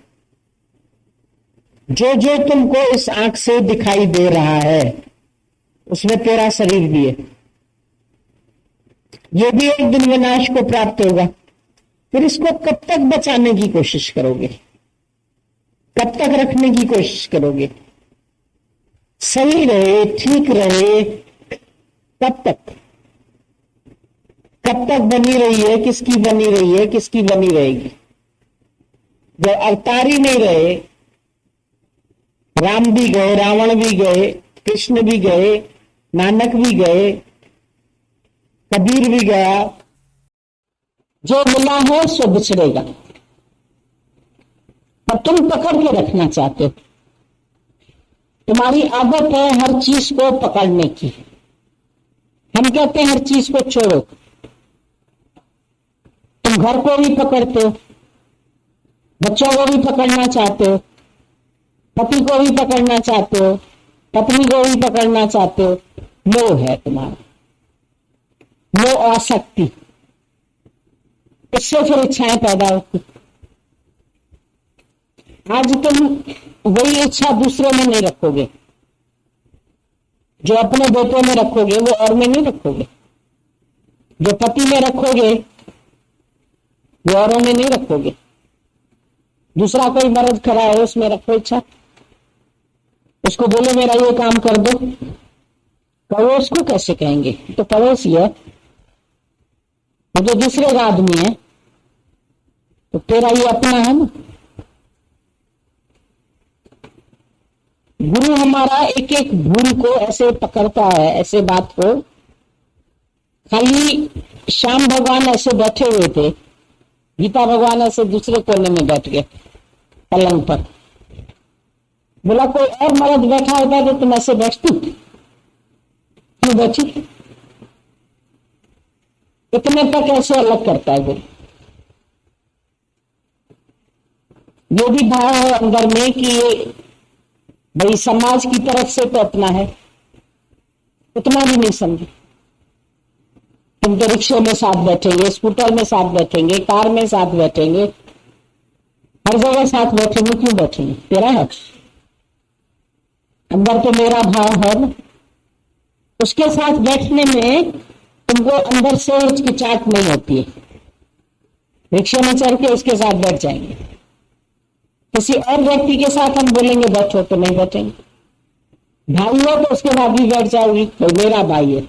जो जो तुमको इस आंख से दिखाई दे रहा है उसमें तेरा शरीर भी है। ये भी एक दिन विनाश को प्राप्त होगा। फिर इसको कब तक बचाने की कोशिश करोगे, कब तक रखने की कोशिश करोगे। सही रहे, ठीक रहे, कब तक। कब तक बनी रही है, किसकी बनी रही है, किसकी बनी रहेगी। जो अवतार ही नहीं रहे, राम भी गए, रावण भी गए, कृष्ण भी गए, नानक भी गए, कबीर भी गया। जो मिला है सो बिछड़ेगा। और तुम पकड़ के रखना चाहते हो। तुम्हारी आदत है हर चीज को पकड़ने की। हम कहते हैं हर चीज को छोड़ो। तुम घर को भी पकड़ते हो, बच्चों को भी पकड़ना चाहते हो, पति को भी पकड़ना चाहते हो, पत्नी को भी पकड़ना चाहते हो। मोह है तुम्हारा, मोह आसक्ति। इससे फिर इच्छाएं पैदा होती। आज तुम वही इच्छा दूसरे में नहीं रखोगे। जो अपने बेटे में रखोगे वो और में नहीं रखोगे। जो पति में रखोगे वो औरों में नहीं रखोगे। दूसरा कोई मर्द खड़ा है उसमें रखो इच्छा। उसको बोलो मेरा ये काम कर दो, पड़ोस को कैसे कहेंगे। तो पड़ोसी है, वो तो दूसरे का आदमी है, तो तेरा ये अपना है ना। गुरु हमारा एक एक भूल को ऐसे पकड़ता है, ऐसे बात को। खाली श्याम भगवान ऐसे बैठे हुए थे, गीता भगवान ऐसे दूसरे कोने में बैठ गए पलंग पर। बोला कोई और मर्द बैठा होता तो तुम ऐसे बैठती, क्यों बैठी? इतने तक ऐसे अलग करता है गुरु। जो भी भाव है अंदर में कि भाई समाज की तरफ से तो अपना है, उतना भी नहीं समझे। तुम तो रिक्शे में साथ बैठेंगे, स्कूटर में साथ बैठेंगे, कार में साथ बैठेंगे, हर जगह साथ बैठेंगे, क्यों बैठेंगे? तेरा है अंदर तो मेरा भाव है ना। उसके साथ बैठने में तुमको अंदर से हिचकिचाहट नहीं होती है। रिक्शे में चढ़ के उसके साथ बैठ जाएंगे, किसी और व्यक्ति के साथ हम बोलेंगे बैठो तो नहीं बैठेंगे। भाई हो तो उसके बाद भी बैठ जाओगी, तो मेरा भाई है।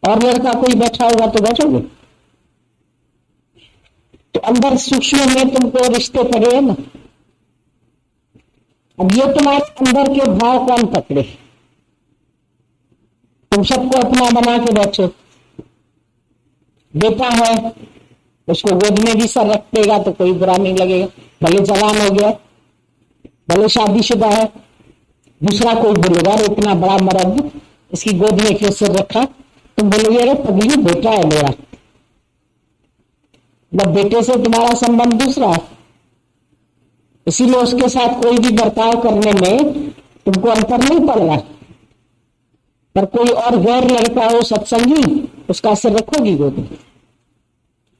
और लड़का कोई बैठा होगा तो बैठोगे। तो अंदर सूक्ष्म में तुमको रिश्ते पड़े हैं ना। अब ये तुम्हारे अंदर के भाव कौन पकड़े? तुम सबको अपना बना के बैठो। बेटा है, उसको गोद में भी सर रख देगा तो कोई बुरा नहीं लगेगा, भले जवान हो गया, भले शादीशुदा है। दूसरा कोई बोलेगा अरे इतना बड़ा मर्द, इसकी गोद में क्यों सिर रखा? तुम बोलोगे अरे पगली बेटा है मेरा। जब बेटे से तुम्हारा संबंध दूसरा है, इसीलिए उसके साथ कोई भी बर्ताव करने में तुमको अंतर नहीं पड़ रहा। पर कोई और गैर लड़का हो सत्संगी, उसका सिर रखोगी गोद में।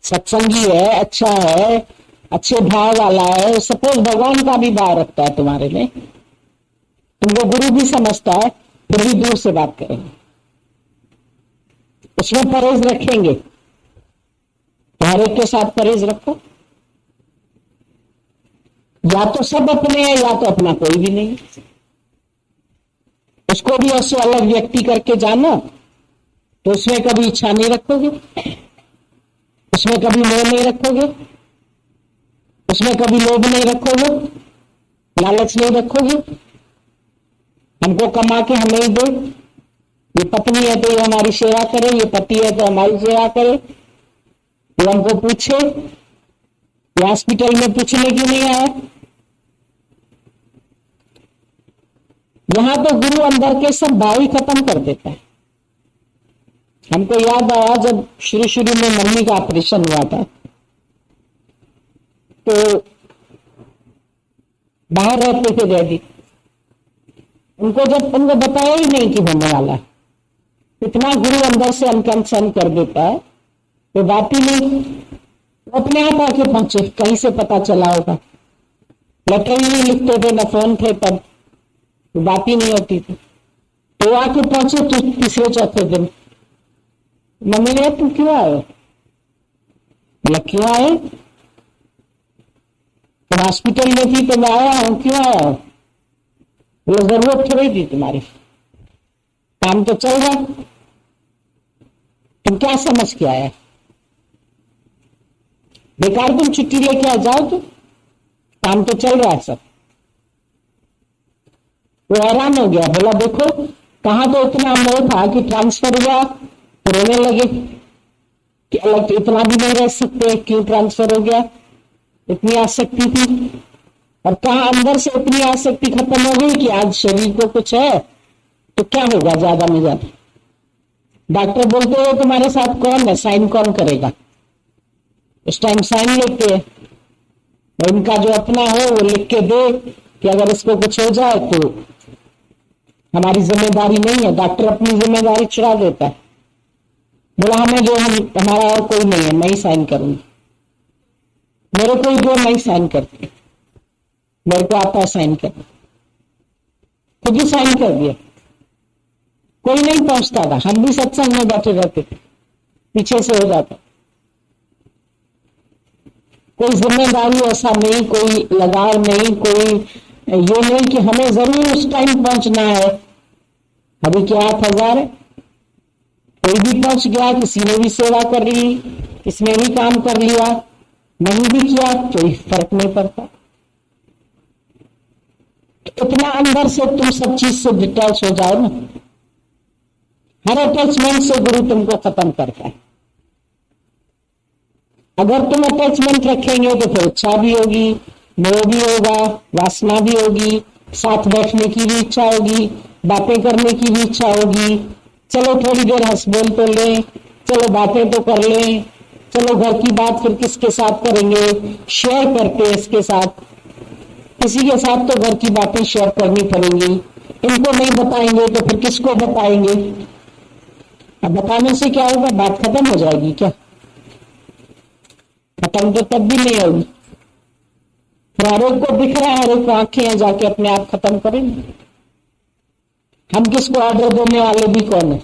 सत्संगी है, अच्छा है, अच्छे भाव वाला है, सपोज भगवान का भी भाव रखता है तुम्हारे में, तुमको गुरु भी समझता है, फिर भी दूर से बात करेंगे, उसमें परहेज रखेंगे। तो हर एक के साथ परहेज रखो। या तो सब अपने हैं या तो अपना कोई भी नहीं। उसको भी ऐसे अलग व्यक्ति करके जानो तो उसमें कभी इच्छा नहीं रखोगे, उसमें कभी मोह नहीं रखोगे, उसमें कभी लोभ नहीं रखोगे, लालच नहीं रखोगे। हमको कमा के हमें ही दो, ये पत्नी है तो ये हमारी सेवा करे, ये पति है तो हमारी सेवा करे। वो हमको पूछे, ये हॉस्पिटल में पूछने क्यों नहीं आया? यहां तो गुरु अंदर के सब भाव ही खत्म कर देता है। हमको याद आया जब शुरू में मम्मी का ऑपरेशन हुआ था, तो बाहर रहते थे डैडी, उनको बताया ही नहीं कि होने वाला है। इतना गुरु अंदर से अनकंसर्न कर देता है, तो बात ही नहीं। वो अपने आप आके पहुंचे, कहीं से पता चला होगा। लेटर ही नहीं लिखते थे, न फोन थे तब, तो बात ही नहीं होती थी। तो आके पहुंचे तो तीसरे चौथे दिन मम्मी ने, तुम क्यों आए? बोला क्यों आए? तो हॉस्पिटल में थी तो मैं आया हूं, क्यों आया हूं? बोला जरूरत थोड़ी थी तुम्हारी, काम तो चल रहा, तुम क्या समझ के आया? बेकार तुम छुट्टी लेके आ जाओ, तो काम तो चल रहा है सब। वो हैरान हो गया, बोला देखो कहां तो इतना मोह था कि ट्रांसफर हुआ तो रोने लगे कि अलग इतना भी नहीं रह सकते, क्यों ट्रांसफर हो गया? इतनी आसक्ति थी। और कहां अंदर से इतनी आसक्ति खत्म हो गई कि आज शरीर को कुछ है तो क्या होगा, ज्यादा में ज्यादा। डॉक्टर बोलते हो तुम्हारे साथ कौन है, साइन कौन करेगा? उस टाइम साइन लेते हैं, इनका जो अपना हो वो लिख के दे कि अगर इसको कुछ हो जाए तो हमारी जिम्मेदारी नहीं है। डॉक्टर अपनी जिम्मेदारी छुड़ा देता है, बोला हमें जो हमारा और कोई नहीं है, मैं ही साइन करूंगी। मेरे को जो नहीं साइन करती, मेरे को आता है साइन करना, खुद ही साइन कर दिया। कोई नहीं पहुंचता था, हम भी सत्संग में बैठे रहते थे, पीछे से हो जाता। कोई जिम्मेदारी ऐसा नहीं, कोई लगाव नहीं, कोई ये नहीं कि हमें जरूर उस टाइम पहुंचना है। अभी क्या 8,000 है, कोई भी पहुंच गया, किसी ने भी सेवा कर ली, किसने भी काम कर लिया, नहीं भी किया कोई फर्क नहीं पड़ता। इतना अंदर से तुम सब चीज से डिटैच हो जाओ ना, हर अटैचमेंट से गुरु तुमको खत्म करता है। अगर तुम अटैचमेंट रखेंगे तो फिर इच्छा भी होगी, मोह भी होगा, वासना भी होगी, साथ बैठने की भी इच्छा होगी, बातें करने की भी इच्छा होगी। चलो थोड़ी देर हंस बोल तो लें, चलो बातें तो कर लें, चलो घर की बात फिर किसके साथ करेंगे, शेयर करते हैं इसके साथ, किसी के साथ तो घर की बातें शेयर करनी पड़ेंगी। इनको नहीं बताएंगे तो फिर किसको बताएंगे? अब बताने से क्या होगा, बात खत्म हो जाएगी क्या? खत्म तो तब भी नहीं होगी। फिर हर एक को दिख रहा है, हर एक को आंखें हैं, जाके अपने आप खत्म करेंगे। हम किसको ऑर्डर देने वाले भी कौन है?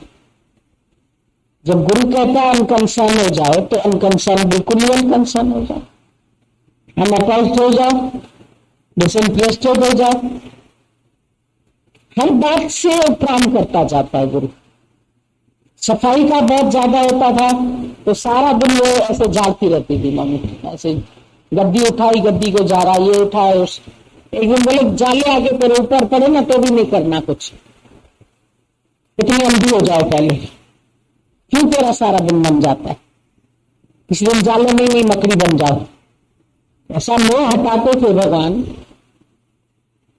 जब गुरु कहता है अनकंसर्न हो जाओ तो अनकंसर्न, बिल्कुल ही अनकंसर्न हो जाओ, अनअटैच्ड हो जाओ, डिसइंटरेस्टेड हो जाओ। हर बात से उपराम करता जाता है गुरु। सफाई का बहुत ज्यादा होता था तो सारा दिन वो ऐसे जागती रहती थी मम्मी, ऐसे गद्दी उठाई, गद्दी को जा रहा, ये उठाए, उस एक दिन बोले जाले आगे तेरे ऊपर पड़े ना तो भी नहीं करना कुछ, इतनी अंधी हो जाओ पहले, क्यों तेरा सारा दिन बन जाता है, किसी दिन जाले में नहीं मकड़ी बन जाओ। ऐसा मोह हटाते थे भगवान।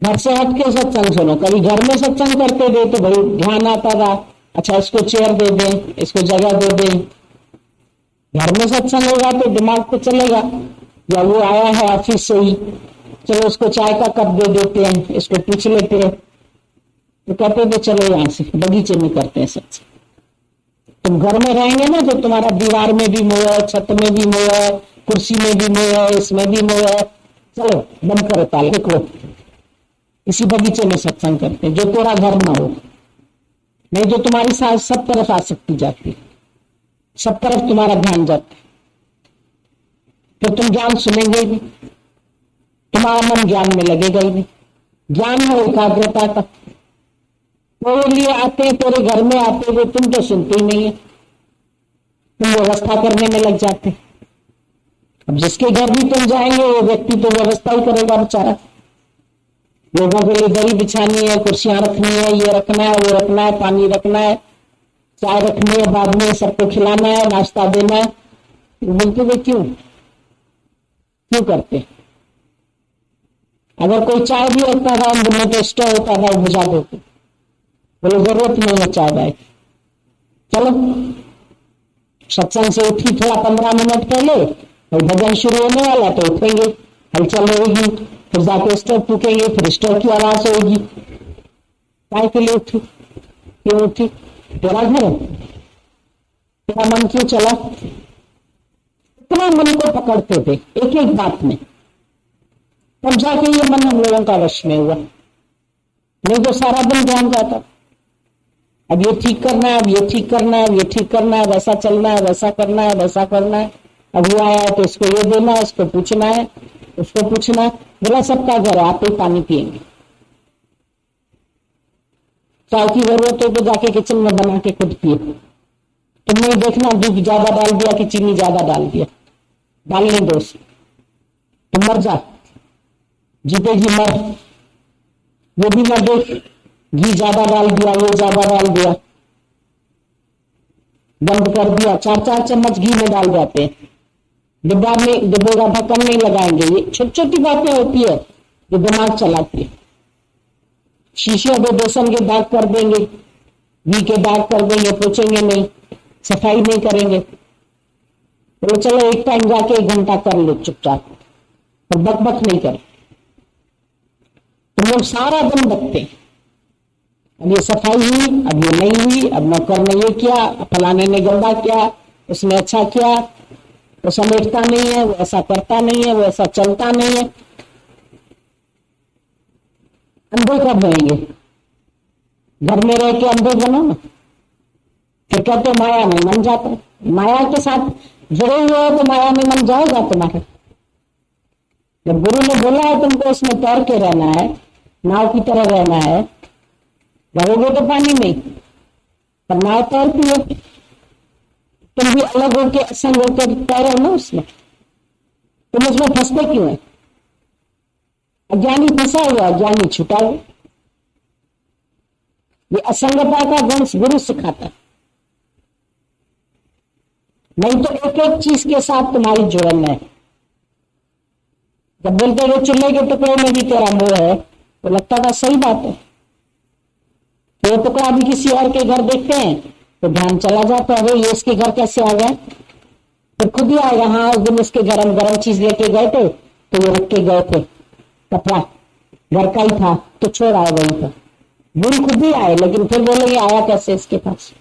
घर से हट के सत्संग सुनो, कभी घर में सत्संग करते थे तो भाई ध्यान आता था, अच्छा इसको चेयर दे दें, इसको जगह दे दें। घर में सत्संग होगा तो दिमाग तो चलेगा, या वो आया है ऑफिस से ही, चलो उसको चाय का कप दे देते हैं, इसको पूछ लेते हैं, तो कहते थे चलो यहां से बगीचे में करते हैं सत्संग। तुम घर में रहेंगे ना तो तुम्हारा दीवार में भी मोह है, छत में भी मोह है, कुर्सी में भी मोह है, इसमें भी मोह है, चलो बंद करो ताले, निकलो इसी बगीचे में सत्संग करते हैं जो तेरा घर ना हो। नहीं तो तुम्हारी साथ सब तरफ आसक्ति जाती है, सब तरफ तुम्हारा ध्यान जाता है, तो तुम ज्ञान सुनेंगे ही, तुम्हारा मन ज्ञान में लगेगा ही नहीं। ज्ञान है एकाग्रता का। तेरे लिए आते हैं, तेरे घर में आते हुए तुम तो सुनते ही नहीं है, तुम व्यवस्था करने में लग जाते। अब जिसके घर भी तुम जाएंगे वो व्यक्ति तो व्यवस्था ही करेगा बेचारा, लोगों के लिए दरी बिछानी है, कुर्सियां रखनी है, ये रखना है, वो रखना है, पानी रखना है, चाय रखनी है, बाद में सबको खिलाना है, नाश्ता देना है। बोलते वे क्यों करते? अगर कोई चाय भी रखता था उनमें तो स्टोव होता था, बुझा देते, बोले जरूरत नहीं है चाय भाई, चलो सत्संग से उठी थोड़ा 15 मिनट पहले और भजन शुरू होने वाला तो उठेंगे, हलचल होगी, फिर जाके स्टोव फूकेंगे, फिर स्टोव की आवाज होगी, चाय के लिए उठी, क्यों उठी? तेरा घर है, तेरा मन क्यों चला? इतना मन को पकड़ते थे एक एक बात में, तब जाके ये मन हम लोगों का वश में हुआ, नहीं तो सारा दिन ध्यान जाता। अब ये ठीक करना है, अब ये ठीक करना है, अब ये ठीक करना है, वैसा चलना है, वैसा करना है, वैसा करना है, अब वो आया है तो इसको ये देना है, इसको पूछना है, उसको पूछना है। बोला सबका घर है, आप ही पानी पिएंगे, चाय की जरूरत हो तो जाके किचन में बना के खुद पिए। तुम नहीं देखना दूध ज्यादा डाल दिया कि चीनी ज्यादा डाल दिया, डालने दो, तुम मर जा, जीतेगी मर। वो भी ना देख, घी ज्यादा डाल दिया, वो ज्यादा डाल दिया, बंद कर दिया, 4-4 चम्मच घी में डाल जाते हैं, डिब्बा में डिब्बे का ढक्कन नहीं लगाएंगे। ये छोटी छोटी बातें होती है जो दिमाग चलाती है। शीशे पे बेसन के दाग कर देंगे, घी के दाग कर देंगे, पोछेंगे नहीं, सफाई नहीं करेंगे, तो चलो एक टाइम जाके 1 घंटा कर लो चुपचाप, और बक बक नहीं कर। तुम लोग सारा दिन बकते, अब ये सफाई हुई, अब ये नहीं हुई, अब नौकर ने ये किया, फलाने ने गंदा किया, उसने अच्छा किया, वो समेटता नहीं है, वो ऐसा करता नहीं है, वो ऐसा चलता नहीं है। अंधे कब बनेंगे? घर में रह के अंधे बनो ना, फिर कहते माया में मन जाता है। माया के साथ जुड़े हुए हो तो माया में मन जाएगा तुम्हारा। जब गुरु ने बोला है तुमको उसमें तैर के रहना है, नाव की तरह रहना है, रहोगे तो पानी में, पर नाव तैरती है, तुम भी अलग होके असंग होकर तैरो ना उसमें, तुम उसमें फंसते क्यों है? अज्ञानी फंसा हुआ, अज्ञानी छुटा हुआ। ये असंगता का गुण गुरु सिखाता है। नहीं तो एक एक चीज के साथ तुम्हारी जुड़न है। जब बोलते हुए चूल्हे के टुकड़े में भी तेरा मोह है, तो लगता था सही बात है। वो टुकड़ा भी किसी और के घर देखते हैं तो ध्यान चला जाता है, ये इसके घर कैसे आ गया, फिर खुद ही आएगा, हाँ उस दिन उसके गरम गरम चीज लेके गए थे तो ये रख के गए थे, कपड़ा घर का ही था तो छोड़ आए वहीं पर। गुरु खुद ही आए, लेकिन फिर बोलेंगे आया कैसे इसके पास।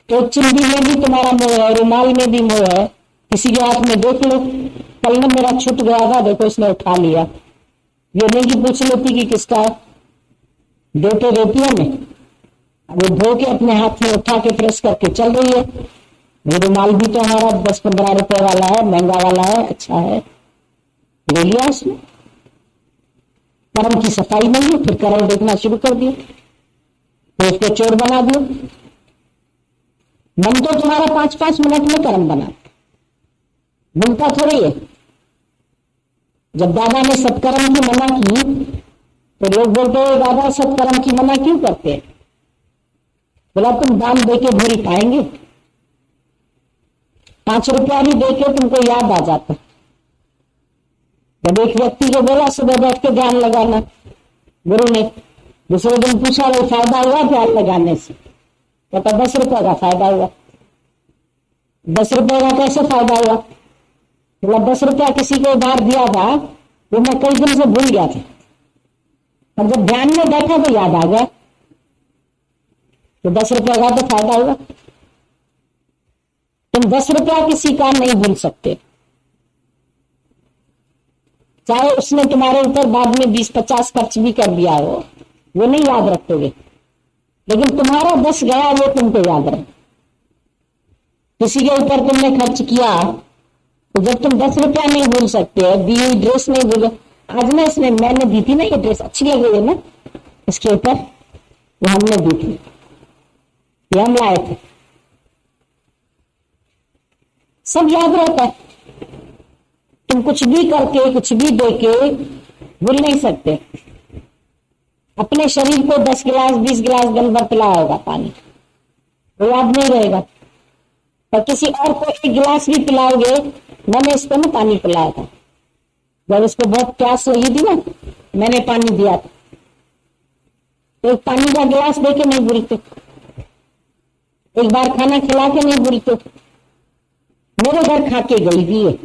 एक चिंदी में भी तुम्हारा मोह है, रुमाल में भी मोह है। किसी के हाथ में देख लो, कल में मेरा छूट गया था, देखो इसने उठा लिया। ये नहीं कि पूछ लेती कि किसका है, देते देती है मैं, वो धो के अपने हाथ में उठा के प्रेस करके चल रही है। ये रुमाल भी तो हमारा 10-15 रुपए वाला है, महंगा वाला है, अच्छा है, ले लिया उसने। कर्म की सफाई नहीं है, फिर कर्म देखना शुरू कर दिया, तो उसको चोर बना दिया। मन तो तुम्हारा 5-5 मिनट में कर्म बना, बनता थोड़ी है। जब दादा ने सत्कर्म की मना की तो लोग बोलते हैं दादा सत्कर्म की मना क्यों करते हैं? बोला तुम दान देके भूल पाएंगे, 5 रुपया भी देके तुमको याद आ जाता। जब एक व्यक्ति को बोला सुबह बैठ के ध्यान लगाना, गुरु ने दूसरे दिन पूछा वो फायदा हुआ ध्यान लगाने से? कहता 10 रुपए का फायदा हुआ। 10 रुपए का कैसे फायदा हुआ? बोला 10 रुपया किसी को उधार दिया था, वो मैं कई दिन से भूल गया था, और जब ध्यान में बैठा तो याद आ गया, तो 10 रुपया का तो फायदा हुआ। तुम 10 रुपया किसी का नहीं भूल सकते, चाहे उसने तुम्हारे ऊपर बाद में 20-50 खर्च भी कर दिया हो, वो नहीं याद रखोगे, लेकिन तुम्हारा 10 गया वो तुमको याद रहे। किसी के ऊपर तुमने खर्च किया, तो जब तुम 10 रुपया नहीं भूल सकते, दी हुई ड्रेस नहीं भूलो, आज ना इसने मैंने दी थी ना ये ड्रेस अच्छी लग रही है ना, इसके ऊपर वो हमने दी थी, ये हम लाए थे, सब याद रहता है। तुम कुछ भी करके कुछ भी देके भूल नहीं सकते। अपने शरीर को 10 गिलास 20 गिलास दिन भर पिलाया होगा पानी, वो याद नहीं रहेगा, और किसी और को 1 गिलास भी पिलाओगे, मैंने इसको ना पानी पिलाया था, जब इसको बहुत प्यास लगी थी ना, मैंने पानी दिया था, एक पानी का गिलास देके नहीं भूलते, एक बार खाना खिला के नहीं भूलते। मेरे घर खा के गई थी ये,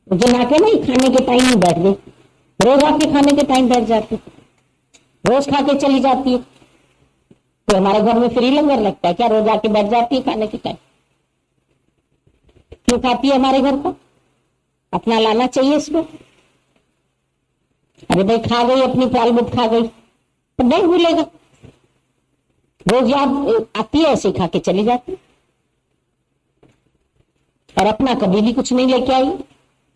मुझे ना के नहीं खाने के टाइम में बैठ गई, रोज आके खाने के टाइम बैठ जाती, रोज खा के चली जाती है। तो हमारे घर में फ्री लंगर लगता है क्या? रोज आके बैठ जाती है खाने के टाइम, क्यों खाती है हमारे घर को? अपना लाना चाहिए इसको। अरे भाई खा गई, अपनी प्रालबुट खा गई तो नहीं भूलेगा, रोज याद आती है, ऐसे खा के चली जाती है, और अपना कभी भी कुछ नहीं लेके आई,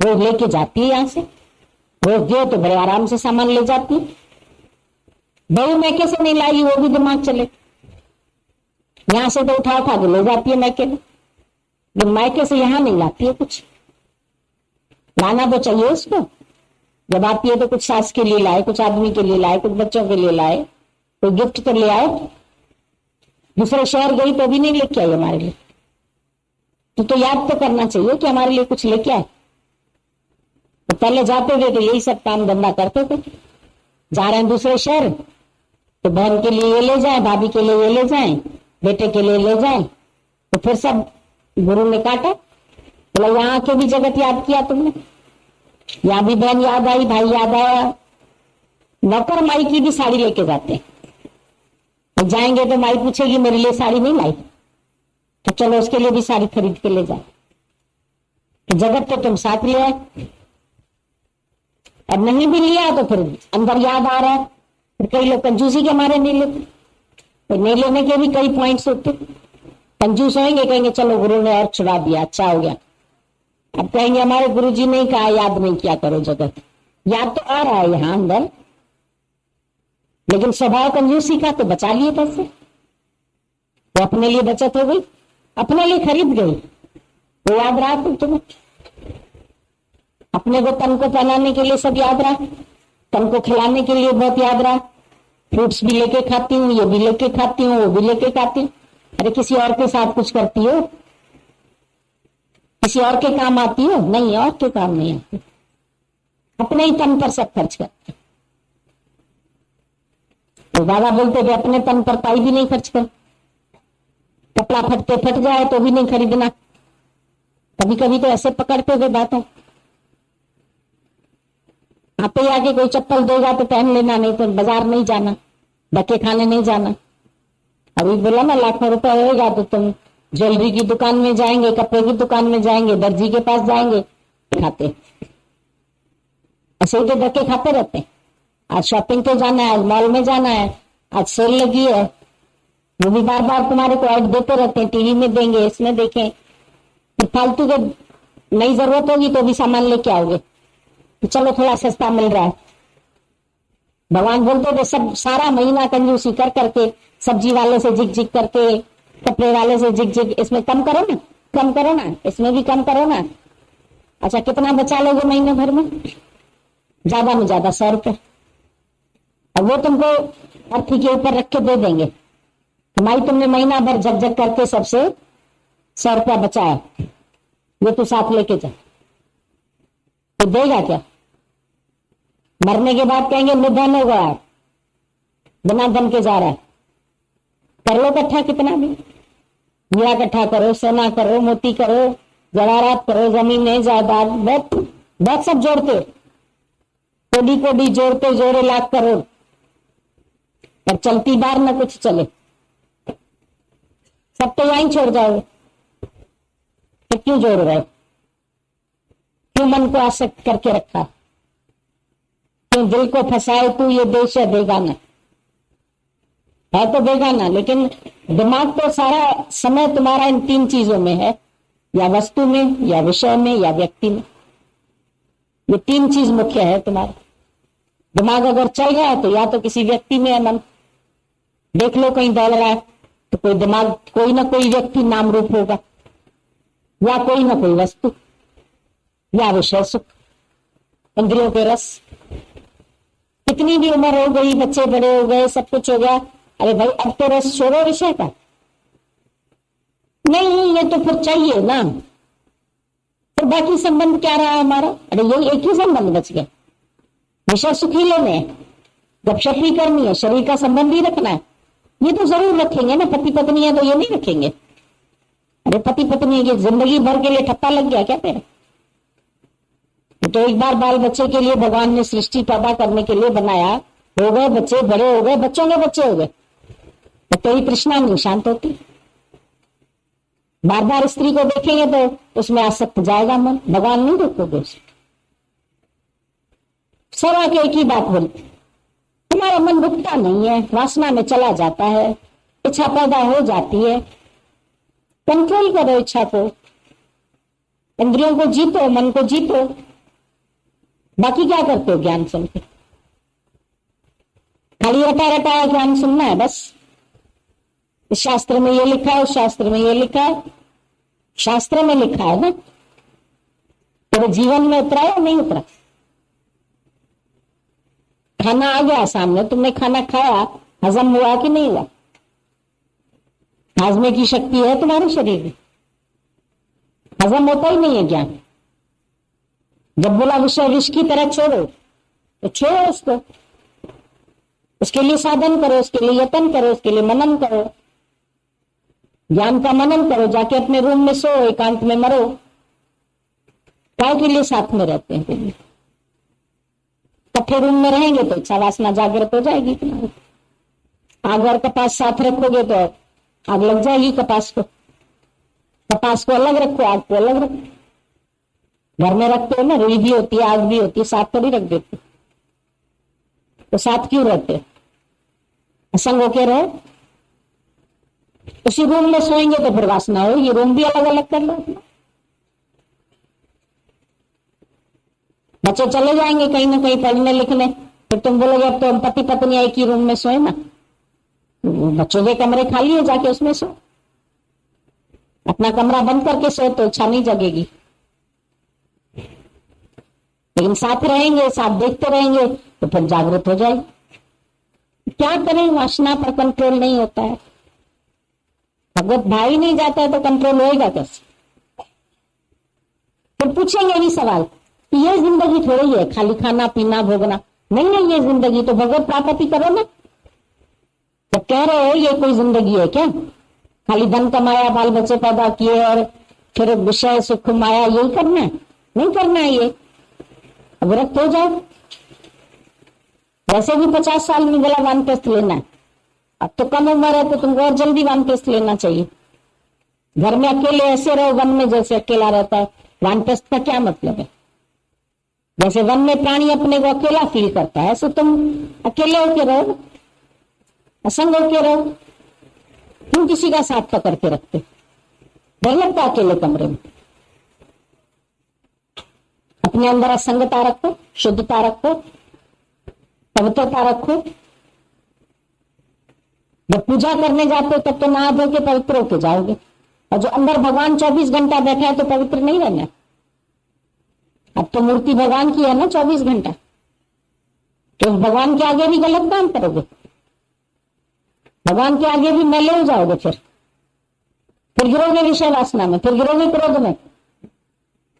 रोज लेके जाती है यहां से, रोज दो तो बड़े आराम से सामान ले जाती है। बहू मैके से नहीं लाई, वो भी दिमाग चले, यहां से तो उठा उठा के ले जाती है मैके में, लेकिन मायके से यहां नहीं लाती है कुछ, लाना तो चाहिए उसको। जब आती है तो कुछ सास के लिए लाए, कुछ आदमी के लिए लाए, कुछ बच्चों के लिए लाए, कोई गिफ्ट तो ले आए। दूसरे शहर गई तो भी नहीं लेके आई हमारे लिए, तो याद तो करना चाहिए कि हमारे लिए कुछ लेके आए। तो पहले जाते थे तो यही सब काम धंधा करते थे, जा रहे हैं दूसरे शहर तो बहन के लिए ये ले जाए, भाभी के लिए ये ले जाए, बेटे के लिए ले जाए, तो फिर सब गुरु ने काटा। बोला यहाँ के भी जगत याद किया तुमने, यहाँ भी बहन याद आई, भाई याद आया। नौकर माई की भी साड़ी लेके जाते हैं, तो जाएंगे तो माई पूछेगी मेरे लिए साड़ी नहीं लाई, तो चलो उसके लिए भी साड़ी खरीद के ले जाए। तो जगत तो तुम साथ ले आए, और नहीं भी लिया तो फिर अंदर याद आ रहा है। फिर कई लोग कंजूसी के मारे नहीं लेते, तो नहीं लेने के भी कई पॉइंट्स होते। कंजूस होंगे, कहेंगे चलो गुरु ने और छुड़ा दिया, अच्छा हो गया। अब कहेंगे हमारे गुरु जी ने कहा याद नहीं किया करो जगत, याद तो आ रहा है यहाँ अंदर, लेकिन स्वभाव कंजूसी का, तो बचा लिए पैसे, वो अपने लिए बचत हो गई, अपने लिए खरीद गई, वो याद रहा तुम्हें। अपने को तन को पहनाने के लिए सब याद रहा, तन को खिलाने के लिए बहुत याद रहा, फ्रूट्स भी लेके खाती हूँ, ये भी लेके खाती हूँ, वो भी लेके खाती हूँ, अरे किसी और के साथ कुछ करती हो, किसी और के काम आती हो? नहीं, और के काम नहीं आती, अपने ही तन पर सब खर्च करते। तो दादा बोलते थे अपने तन पर पाई भी नहीं खर्च कर, कपड़ा फटते फट जाए तो भी नहीं खरीदना। कभी कभी तो ऐसे पकड़ते थे बातों, आप ही आके कोई चप्पल देगा तो पहन लेना, नहीं तो बाजार नहीं जाना, धक्के खाने नहीं जाना। अभी बोला ना लाखों रुपए होगा तो तुम ज्वेलरी की दुकान में जाएंगे, कपड़े की दुकान में जाएंगे, दर्जी के पास जाएंगे, खाते ऐसे ही तो धक्के खाते रहते हैं। आज शॉपिंग पे जाना है, आज मॉल में जाना है, आज सेल लगी है, वो भी बार बार तुम्हारे को ऐड देते रहते हैं, टीवी में देंगे, इसमें देखें। फिर फालतू के नई जरूरत होगी तो भी सामान लेके आओगे, तो चलो थोड़ा सस्ता मिल रहा है। भगवान बोलते थे सब सारा महीना कंजूसी कर करके, सब्जी वाले से झिक झिक करके, कपड़े वाले से झिक झिक, इसमें कम करो ना, कम करो ना, इसमें भी कम करो ना। अच्छा कितना बचा लोगे महीने भर में? ज्यादा में ज्यादा 100 रुपए, और वो तुमको अर्थी के ऊपर रख के दे देंगे। कमाई तुमने महीना भर झकझक करके सबसे 100 रुपया बचाया, ये तू साथ लेके जा, तो देगा क्या? मरने के बाद कहेंगे निर्धन हो गया, बिना धन के जा रहा है। कर लो इकट्ठा कितना भी, हीरा इकट्ठा करो, सोना करो, मोती करो, जवाहरात करो, जमीनें जायदाद, बहुत बहुत सब जोड़ते, कोडी कोडी जोड़ते जोड़े लाख करोड़, पर चलती बार न कुछ चले, सब तो यहीं छोड़ जाओगे। तो क्यों जोड़ रहे? क्यों मन को आसक्त करके रखा? क्यों दिल को फंसाए तू ये देश है बेगाना? है तो बेगाना, लेकिन दिमाग तो सारा समय तुम्हारा इन 3 चीजों में है, या वस्तु में, या विषय में, या व्यक्ति में। ये 3 चीज मुख्य है तुम्हारा। दिमाग अगर चल रहा है तो या तो किसी व्यक्ति में है मन, देख लो कहीं दौड़ रहा है तो कोई दिमाग, कोई ना कोई व्यक्ति नाम रूप होगा, या कोई ना कोई वस्तु, या विषय सुख, इंद्रियों के रस। कितनी भी उम्र हो गई, बच्चे बड़े हो गए, सब कुछ हो गया, अरे भाई अब तो रस छोड़ो विषय का। नहीं, ये तो फिर चाहिए ना, फिर बाकी संबंध क्या रहा हमारा? अरे यही एक ही संबंध बच गया, विषय सुख ही लेने हैं, गपशप ही करनी है, शरीर का संबंध ही रखना है। ये तो जरूर रखेंगे ना, पति पत्नी है तो ये नहीं रखेंगे? अरे पति पत्नी ये जिंदगी भर के लिए ठप्पा लग गया क्या तेरा? तो एक बार बाल बच्चे के लिए भगवान ने सृष्टि पैदा करने के लिए बनाया, हो गए बच्चे, बड़े हो गए, बच्चों के बच्चे हो गए, तो तेरी तृष्णा नहीं शांत होती। बार बार स्त्री को देखेंगे तो उसमें आसक्त जाएगा मन, भगवान नहीं देखोगे उसे। सब आके एक ही बात बोलते, तुम्हारा मन रुकता नहीं है, वासना में चला जाता है, इच्छा पैदा हो जाती है। कंट्रोल करो इच्छा को, इंद्रियों को जीतो, मन को जीतो। बाकी क्या करते हो ज्ञान सुन के? खाली रटा रटाया ज्ञान सुनना है बस। इस शास्त्र में ये लिखा है, उस शास्त्र में ये लिखा है। शास्त्र में लिखा है ना, तो जीवन में उतरा या नहीं उतरा? खाना आ गया सामने, तुमने खाना खाया, हजम हुआ कि नहीं हुआ? हाजमे की शक्ति है तुम्हारे शरीर में, हजम होता ही नहीं है ज्ञान। जब बोला विषय विष की तरह छोड़ो, तो छोड़ो उसको, उसके लिए साधन करो, उसके लिए यत्न करो, उसके लिए मनन करो, ज्ञान का मनन करो। जाके अपने रूम में सो, एकांत में मरो। काय के लिए साथ में रहते हैं? इकट्ठे रूम में रहेंगे तो इच्छा वासना जागृत हो जाएगी तुम्हारी। आग और कपास साथ रखोगे तो आग लग जाएगी कपास को। कपास को अलग रखो, आग को अलग रखो। घर में रखते हो ना, रुई भी होती है, आग भी होती है, साथ थोड़ी रख देते। तो साथ क्यों रहते? असंग होके रहो। उसी रूम में सोएंगे तो फिर वासना हो, ये रूम भी अलग अलग कर लो। बच्चे चले जाएंगे कहीं ना कहीं पढ़ने लिखने, फिर तुम बोलोगे अब तो हम पति पत्नी एक ही रूम में सोए ना। बच्चों के कमरे खाली है, जाके उसमें सो। अपना कमरा बंद करके सो तो इच्छा नहीं जगेगी। लेकिन साथ रहेंगे, साथ देखते रहेंगे तो फिर जागृत हो जाएगी। क्या करें, वासना पर कंट्रोल नहीं होता है। भगवत भाई नहीं जाता है तो कंट्रोल होएगा कैसे? फिर पूछेंगे ही सवाल कि ये जिंदगी थोड़ी है खाली खाना पीना भोगना, नहीं है ये जिंदगी, तो भगवत प्राप्ति करो ना। जब कह रहे हो ये कोई जिंदगी है क्या? खाली धन कमाया, बाल बच्चे पैदा किए और फिर विषय सुख माया यही करना है? नहीं करना है ये। अब विरक्त हो जाओ। वैसे भी 50 साल में गला वानप्रस्थ लेना है, अब तो कम उम्र है तो तुमको और जल्दी वानप्रस्थ लेना चाहिए। घर में अकेले ऐसे रहो वन में जैसे अकेला रहता है, वानप्रस्थ का क्या मतलब है? जैसे वन में प्राणी अपने को अकेला फील करता है, ऐसे तुम अकेले होके रहो, असंग होके रहो। क्यों किसी का साथ पकड़ के रखते? डर लगता अकेले कमरे में। अपने अंदर असंगता रखो, शुद्धता रखो, पवित्रता रखो। जब पूजा करने जाते हो तब तो नहा धो के पवित्र होके जाओगे, और जो अंदर भगवान 24 घंटा बैठा है तो पवित्र नहीं रहना। अब तो मूर्ति भगवान की है ना 24 घंटा, तो भगवान के आगे भी गलत काम करोगे, भगवान के आगे भी मैले हो जाओगे। फिर गिरोगे विषय वासना में, फिर गिरोगे क्रोध में।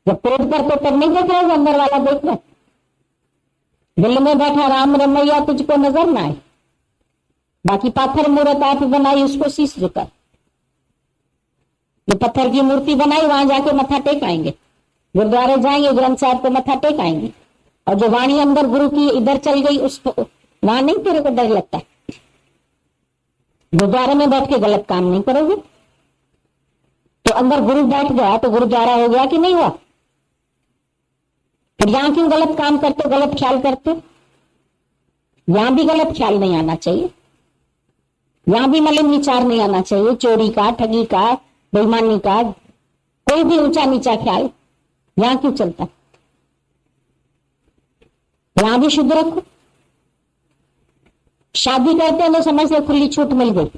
जब क्रोध करते तब नहीं देख रहे, अंदर वाला देख रहे। दिल में बैठा राम रमैया तुझको नजर ना आए, बाकी पाथर मूर्त आप बनाई उसको शीश झुका। जो पत्थर की मूर्ति बनाई वहां जाके मत्था टेक आएंगे, गुरुद्वारे जाएंगे ग्रंथ साहब को मत्था टेक आएंगे। और जो वाणी अंदर गुरु की इधर चल गई उसको वहां नहीं तेरे को डर लगता। गुरुद्वारे में बैठ के गलत काम नहीं करोगे, तो अंदर गुरु बैठ गया तो गुरुद्वारा हो गया कि नहीं हुआ? फिर यहां क्यों गलत काम करते, गलत ख्याल करते? यहां भी गलत ख्याल नहीं आना चाहिए, यहां भी मलिन विचार नहीं आना चाहिए। चोरी का, ठगी का, बेईमानी का, कोई भी ऊंचा नीचा ख्याल यहां क्यों चलता? यहां भी शुद्ध रखो। शादी करते हैं तो समझ लो खुली छूट मिल गई,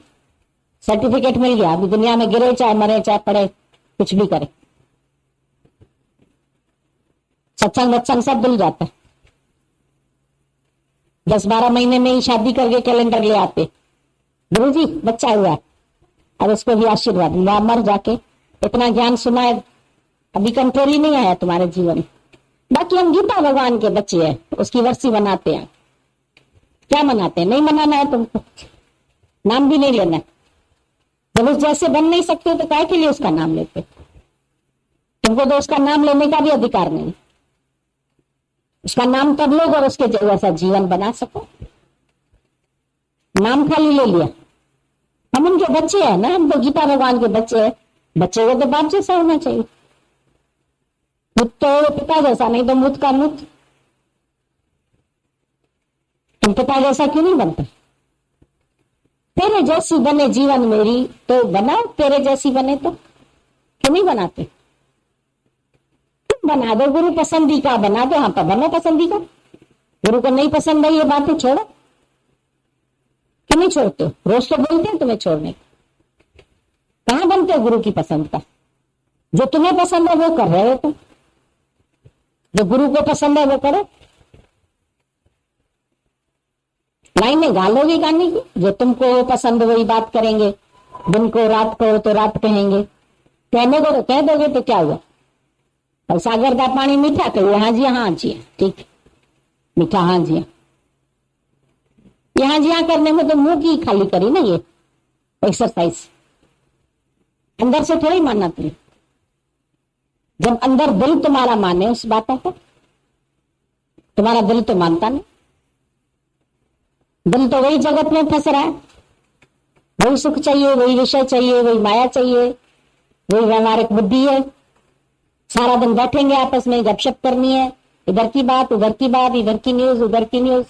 सर्टिफिकेट मिल गया, अभी दुनिया में गिरे चाहे मरे चाहे पड़े कुछ भी करे, सत्संग वत्संग सब भूल जाता है। 10-12 महीने में ही शादी करके कैलेंडर ले आते, गुरु जी बच्चा हुआ, अब उसको भी आशीर्वाद मर जाके इतना ज्ञान सुना है, अभी कंट्रोल ही नहीं आया तुम्हारे जीवन में। बाकी हम गीता भगवान के बच्चे हैं, उसकी वर्षी मनाते हैं। क्या मनाते हैं? नहीं मनाना है तुमको, नाम भी नहीं लेना। जब उस जैसे बन नहीं सकते तो काय के लिए उसका नाम लेते? तुमको तो उसका नाम लेने का भी अधिकार नहीं। उसका नाम तब लोग और उसके जैसा जीवन बना सको। नाम खाली ले लिया। हम उनके बच्चे हैं ना, हम तो गीता भगवान के बच्चे हैं। बच्चे को तो बाप जैसा होना चाहिए, मुत तो पिता जैसा, नहीं तो मुत का मुत। तुम पिता जैसा क्यों नहीं बनते? तेरे जैसी बने जीवन मेरी तो बनाओ, तेरे जैसी बने तो क्यों नहीं बनाते? तुम बना दो, गुरु पसंदी का बना दो, हाँ पर बनो पसंदी का। गुरु को नहीं पसंद है ये बातें छोड़ो। क्यों नहीं छोड़ते हो? रोज तो बोलते हैं तुम्हें छोड़ने, कहां बनते हो गुरु की पसंद का? जो तुम्हें पसंद है वो कर रहे हो तुम, जो गुरु को पसंद है वो करो। लाइनें गालोगे गाने की, जो तुमको पसंद वही बात करेंगे। दिन को रात को तो रात कहेंगे, कहने को तो कह दोगे तो क्या हुआ? और सागर का पानी मीठा कहिए, हाँ जी हाँ जी ठीक, मीठा हाँ जी यहाँ जी हाँ करने में तो मुंह की खाली करी ना ये एक्सरसाइज, अंदर से थोड़ी मानना तुम्हें। जब अंदर दिल तुम्हारा माने उस बातों को, तुम्हारा दिल तो मानता नहीं। दिल तो वही जगत में फंस रहा है, वही सुख चाहिए, वही विषय चाहिए, वही माया चाहिए, वही व्यवहारिक बुद्धि है। सारा दिन बैठेंगे आपस में गपशप करनी है, इधर की बात उधर की बात, इधर की न्यूज उधर की न्यूज।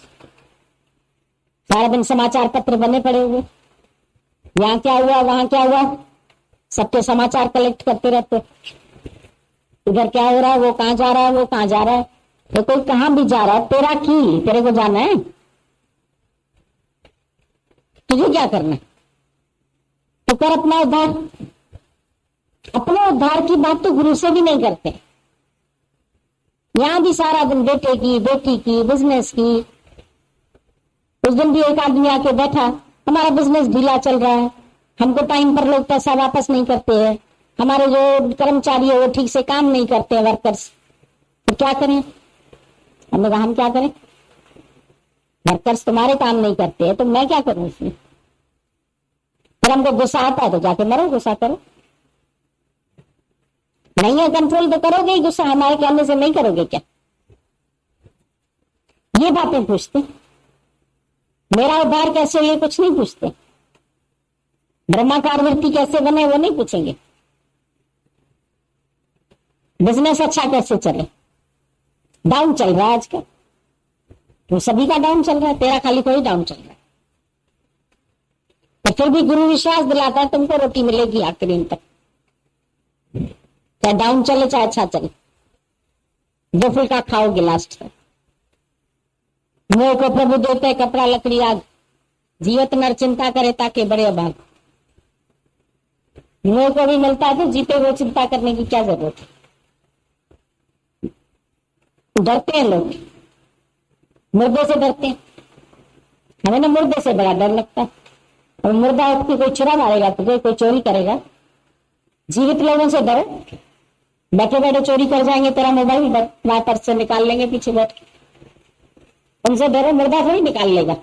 सारा दिन समाचार पत्र बने पड़े हुए, यहाँ क्या हुआ वहां क्या हुआ, सबके समाचार कलेक्ट करते रहते। इधर क्या हो रहा है, वो कहाँ जा रहा है, वो कहाँ जा रहा है, तो कोई कहाँ भी जा रहा है, तेरा की तेरे को जाना है, तुझे क्या करना है? तो कर अपना उद्धार। अपने उद्धार की बात तो गुरु से भी नहीं करते। यहां भी सारा दिन बेटे की बेटी की बिजनेस की। उस दिन भी एक आदमी आके बैठा, हमारा बिजनेस ढीला चल रहा है, हमको टाइम पर लोग पैसा वापस नहीं करते हैं, हमारे जो कर्मचारी है वो ठीक से काम नहीं करते हैं, वर्कर्स, तो क्या करें? हमने कहा हम क्या करें, वर्कर्स तुम्हारे काम नहीं करते हैं तो मैं क्या करूं इसमें? फिर हमको गुस्सा आता है तो जाके मरो, गुस्सा करो। नहीं है कंट्रोल तो करोगे ही, गुस्सा हमारे कहने से नहीं करोगे क्या? ये बातें पूछते, मेरा उद्धार कैसे हो ये कुछ नहीं पूछते, ब्रह्माकार वृत्ति कैसे बने वो नहीं पूछेंगे, बिजनेस अच्छा कैसे चले, डाउन चल रहा है आजकल, तो सभी का डाउन चल रहा है, तेरा खाली कोई डाउन चल रहा है। तो फिर भी गुरु विश्वास दिलाता है तुमको रोटी मिलेगी आखिरी दिन तक, चाहे डाउन चले चाहे अच्छा चले, दो फुल्का खाओगे लास्ट तक। मोह को प्रभु देते कपड़ा लकड़ी आग, जीवत नर चिंता करे ताके बड़े अभाग। मोह को भी मिलता है तो जीते वो चिंता करने की क्या जरूरत है? डरते हैं लोग, मुर्दे से डरते हैं, हमें ना मुर्दे से बड़ा डर लगता है। और मुर्दा उठ के कोई चुरा मारेगा तुझे, कोई चोरी करेगा, जीवित लोगों से डरो, बैठे बैठे चोरी कर जाएंगे, तेरा मोबाइल तुम्हारे पर्स से निकाल लेंगे पीछे बैठ के, उनसे डरो, मुर्दा थोड़ी निकाल लेगा।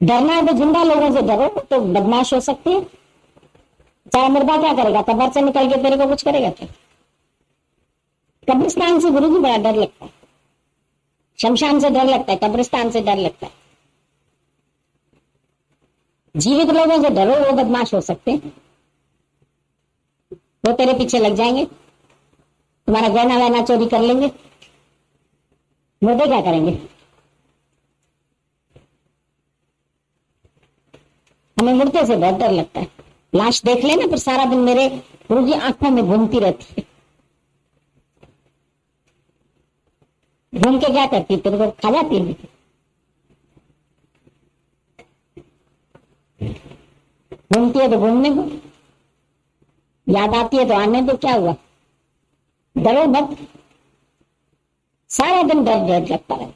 डरना है तो जिंदा लोगों से डरो, तो बदमाश हो सकती है, चाहे मुर्दा क्या करेगा, कब्र से निकल के तेरे को कुछ करेगा क्या? कब्रिस्तान से गुरु जी बड़ा डर लगता है, शमशान से डर लगता है, कब्रिस्तान से डर लगता है। जीवित लोगों से डरो, वो बदमाश हो सकते हैं, वो तेरे पीछे लग जाएंगे, तुम्हारा गहना वहना चोरी कर लेंगे, मुर्दे क्या करेंगे? हमें मुर्दे से बहुत डर लगता है। लाश देख लेना फिर सारा दिन मेरे गुरु जी आंखों में घूमती रहती है, घूम के क्या करती, तेरे को खा जाती है। घूमती है तो घूमने दो, याद आती है तो आने दो, क्या हुआ? डरो मत, सारा दिन डर डर लगता रहे।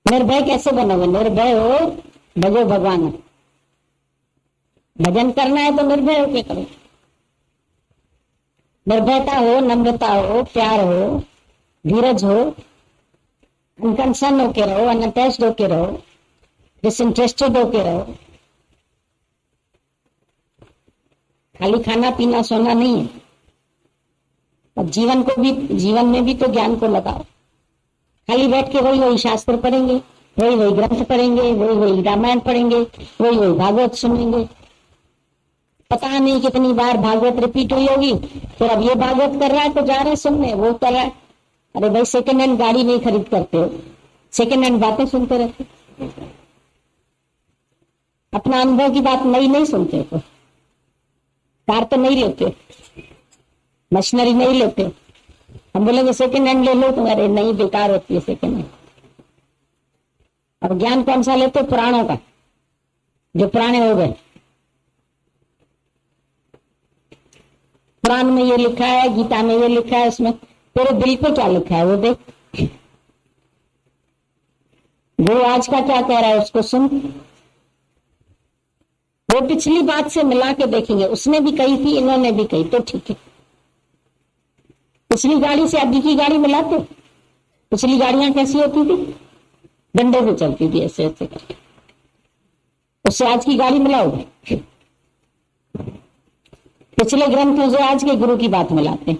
निर्भय कैसे बनोगे? निर्भय हो, भजो भगवान। भजन करना है तो निर्भय हो के करो, निर्भयता हो, नम्रता हो, प्यार हो, धीरज हो, अनकंसर्न होके रहो, अनअटैच्ड होके रहो, डिसइंटरेस्टेड होके रहो। खाली खाना पीना सोना नहीं है, और जीवन में भी तो ज्ञान को लगाओ। खाली बैठ के वही शास्त्र पढ़ेंगे, वही ग्रंथ पढ़ेंगे, वही रामायण पढ़ेंगे, वही भागवत सुनेंगे, पता नहीं कितनी बार भागवत रिपीट हुई होगी। फिर अब ये भागवत कर रहा है तो जा रहे सुनने, वो कर रहा है। अरे भाई सेकेंड हैंड गाड़ी नहीं खरीद करते हो, सेकेंड हैंड बातें सुनते रहते, अपना अनुभव की बात नहीं सुनते हो। कार तो नहीं लेते, मशीनरी नहीं लेते, हम बोलेंगे सेकेंड हैंड ले लो, तो अरे नहीं, बेकार होती है सेकेंड हैंड। और ज्ञान कौन सा लेते? पुराणों का, जो पुराने हो गए। पुराण में ये लिखा है, गीता में ये लिखा है, उसमें तेरे दिल पे क्या लिखा है वो देख। वो आज का क्या कह रहा है उसको सुन, वो पिछली बात से मिला के देखेंगे, उसने भी कही थी, इन्होंने भी कही, तो ठीक है। पिछली गाड़ी से अभी की गाड़ी मिलाते? पिछली गाड़ियां कैसी होती थी? डंडे से चलती थी, ऐसे ऐसे करके। उससे आज की गाड़ी मिलाओगे? पिछले ग्रंथों से आज के गुरु की बात मिलाते हैं।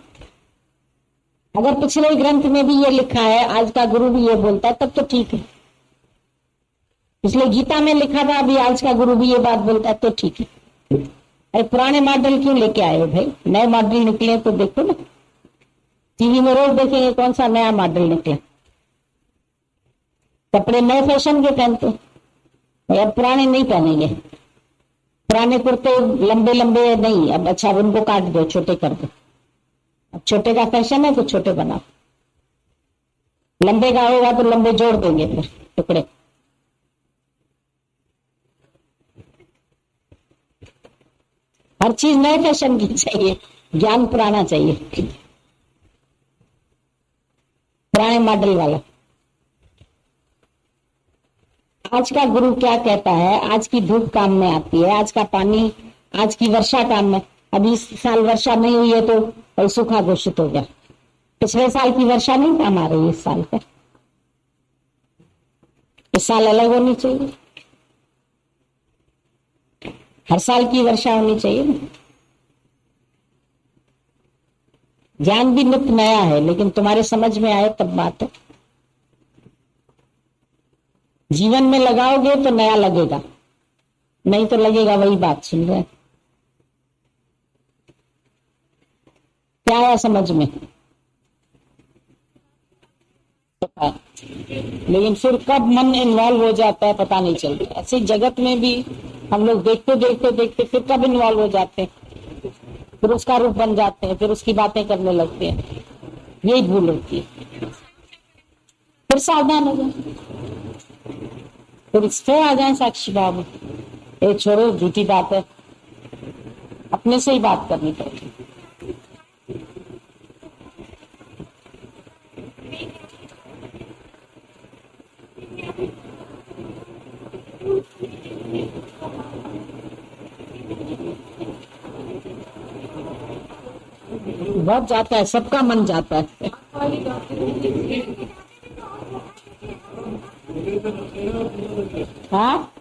अगर पिछले ग्रंथ में भी ये लिखा है, आज का गुरु भी ये बोलता है, तब तो ठीक है। पिछले गीता में लिखा था, अभी आज का गुरु भी ये बात बोलता है, तो ठीक है। अरे पुराने मॉडल क्यों लेके आए हो भाई? नए मॉडल निकले तो देखो ना, टीवी में रोज देखेंगे कौन सा नया मॉडल निकला। कपड़े नए फैशन के पहनते, अब पुराने नहीं पहनेंगे। पुराने कुर्ते लंबे लंबे नहीं, अब अच्छा उनको काट दो, छोटे कर दो। अब छोटे का फैशन है तो छोटे बनाओ, लंबे का होगा तो लंबे जोड़ देंगे फिर टुकड़े। हर चीज नए फैशन की चाहिए, ज्ञान पुराना चाहिए, पुराने मॉडल वाला। आज का गुरु क्या कहता है, आज की धूप काम में आती है, आज का पानी, आज की वर्षा काम में। अब इस साल वर्षा नहीं हुई है तो सूखा घोषित हो गया। पिछले साल की वर्षा नहीं काम आ रही इस साल पे। इस साल अलग होनी चाहिए, हर साल की वर्षा होनी चाहिए ना। ज्ञान भी नित्य नया है, लेकिन तुम्हारे समझ में आए तब बात है। जीवन में लगाओगे तो नया लगेगा, नहीं तो लगेगा वही बात सुन रहे हैं। क्या आया समझ में? लेकिन फिर कब मन इन्वॉल्व हो जाता है पता नहीं चलता। ऐसे जगत में भी हम लोग देखते देखते देखते फिर कब इन्वॉल्व हो जाते हैं, फिर उसका रूप बन जाते हैं, फिर उसकी बातें करने लगते हैं। यही भूल होती है। फिर सावधान हो जाए, फिर आ जाए साक्षी भाव में। ये छोड़ो, झूठी बात है, अपने से ही बात करनी पड़ेगी। बहुत जाता है, सबका मन जाता है। हाँ,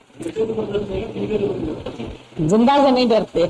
जिंदा से नहीं डरते।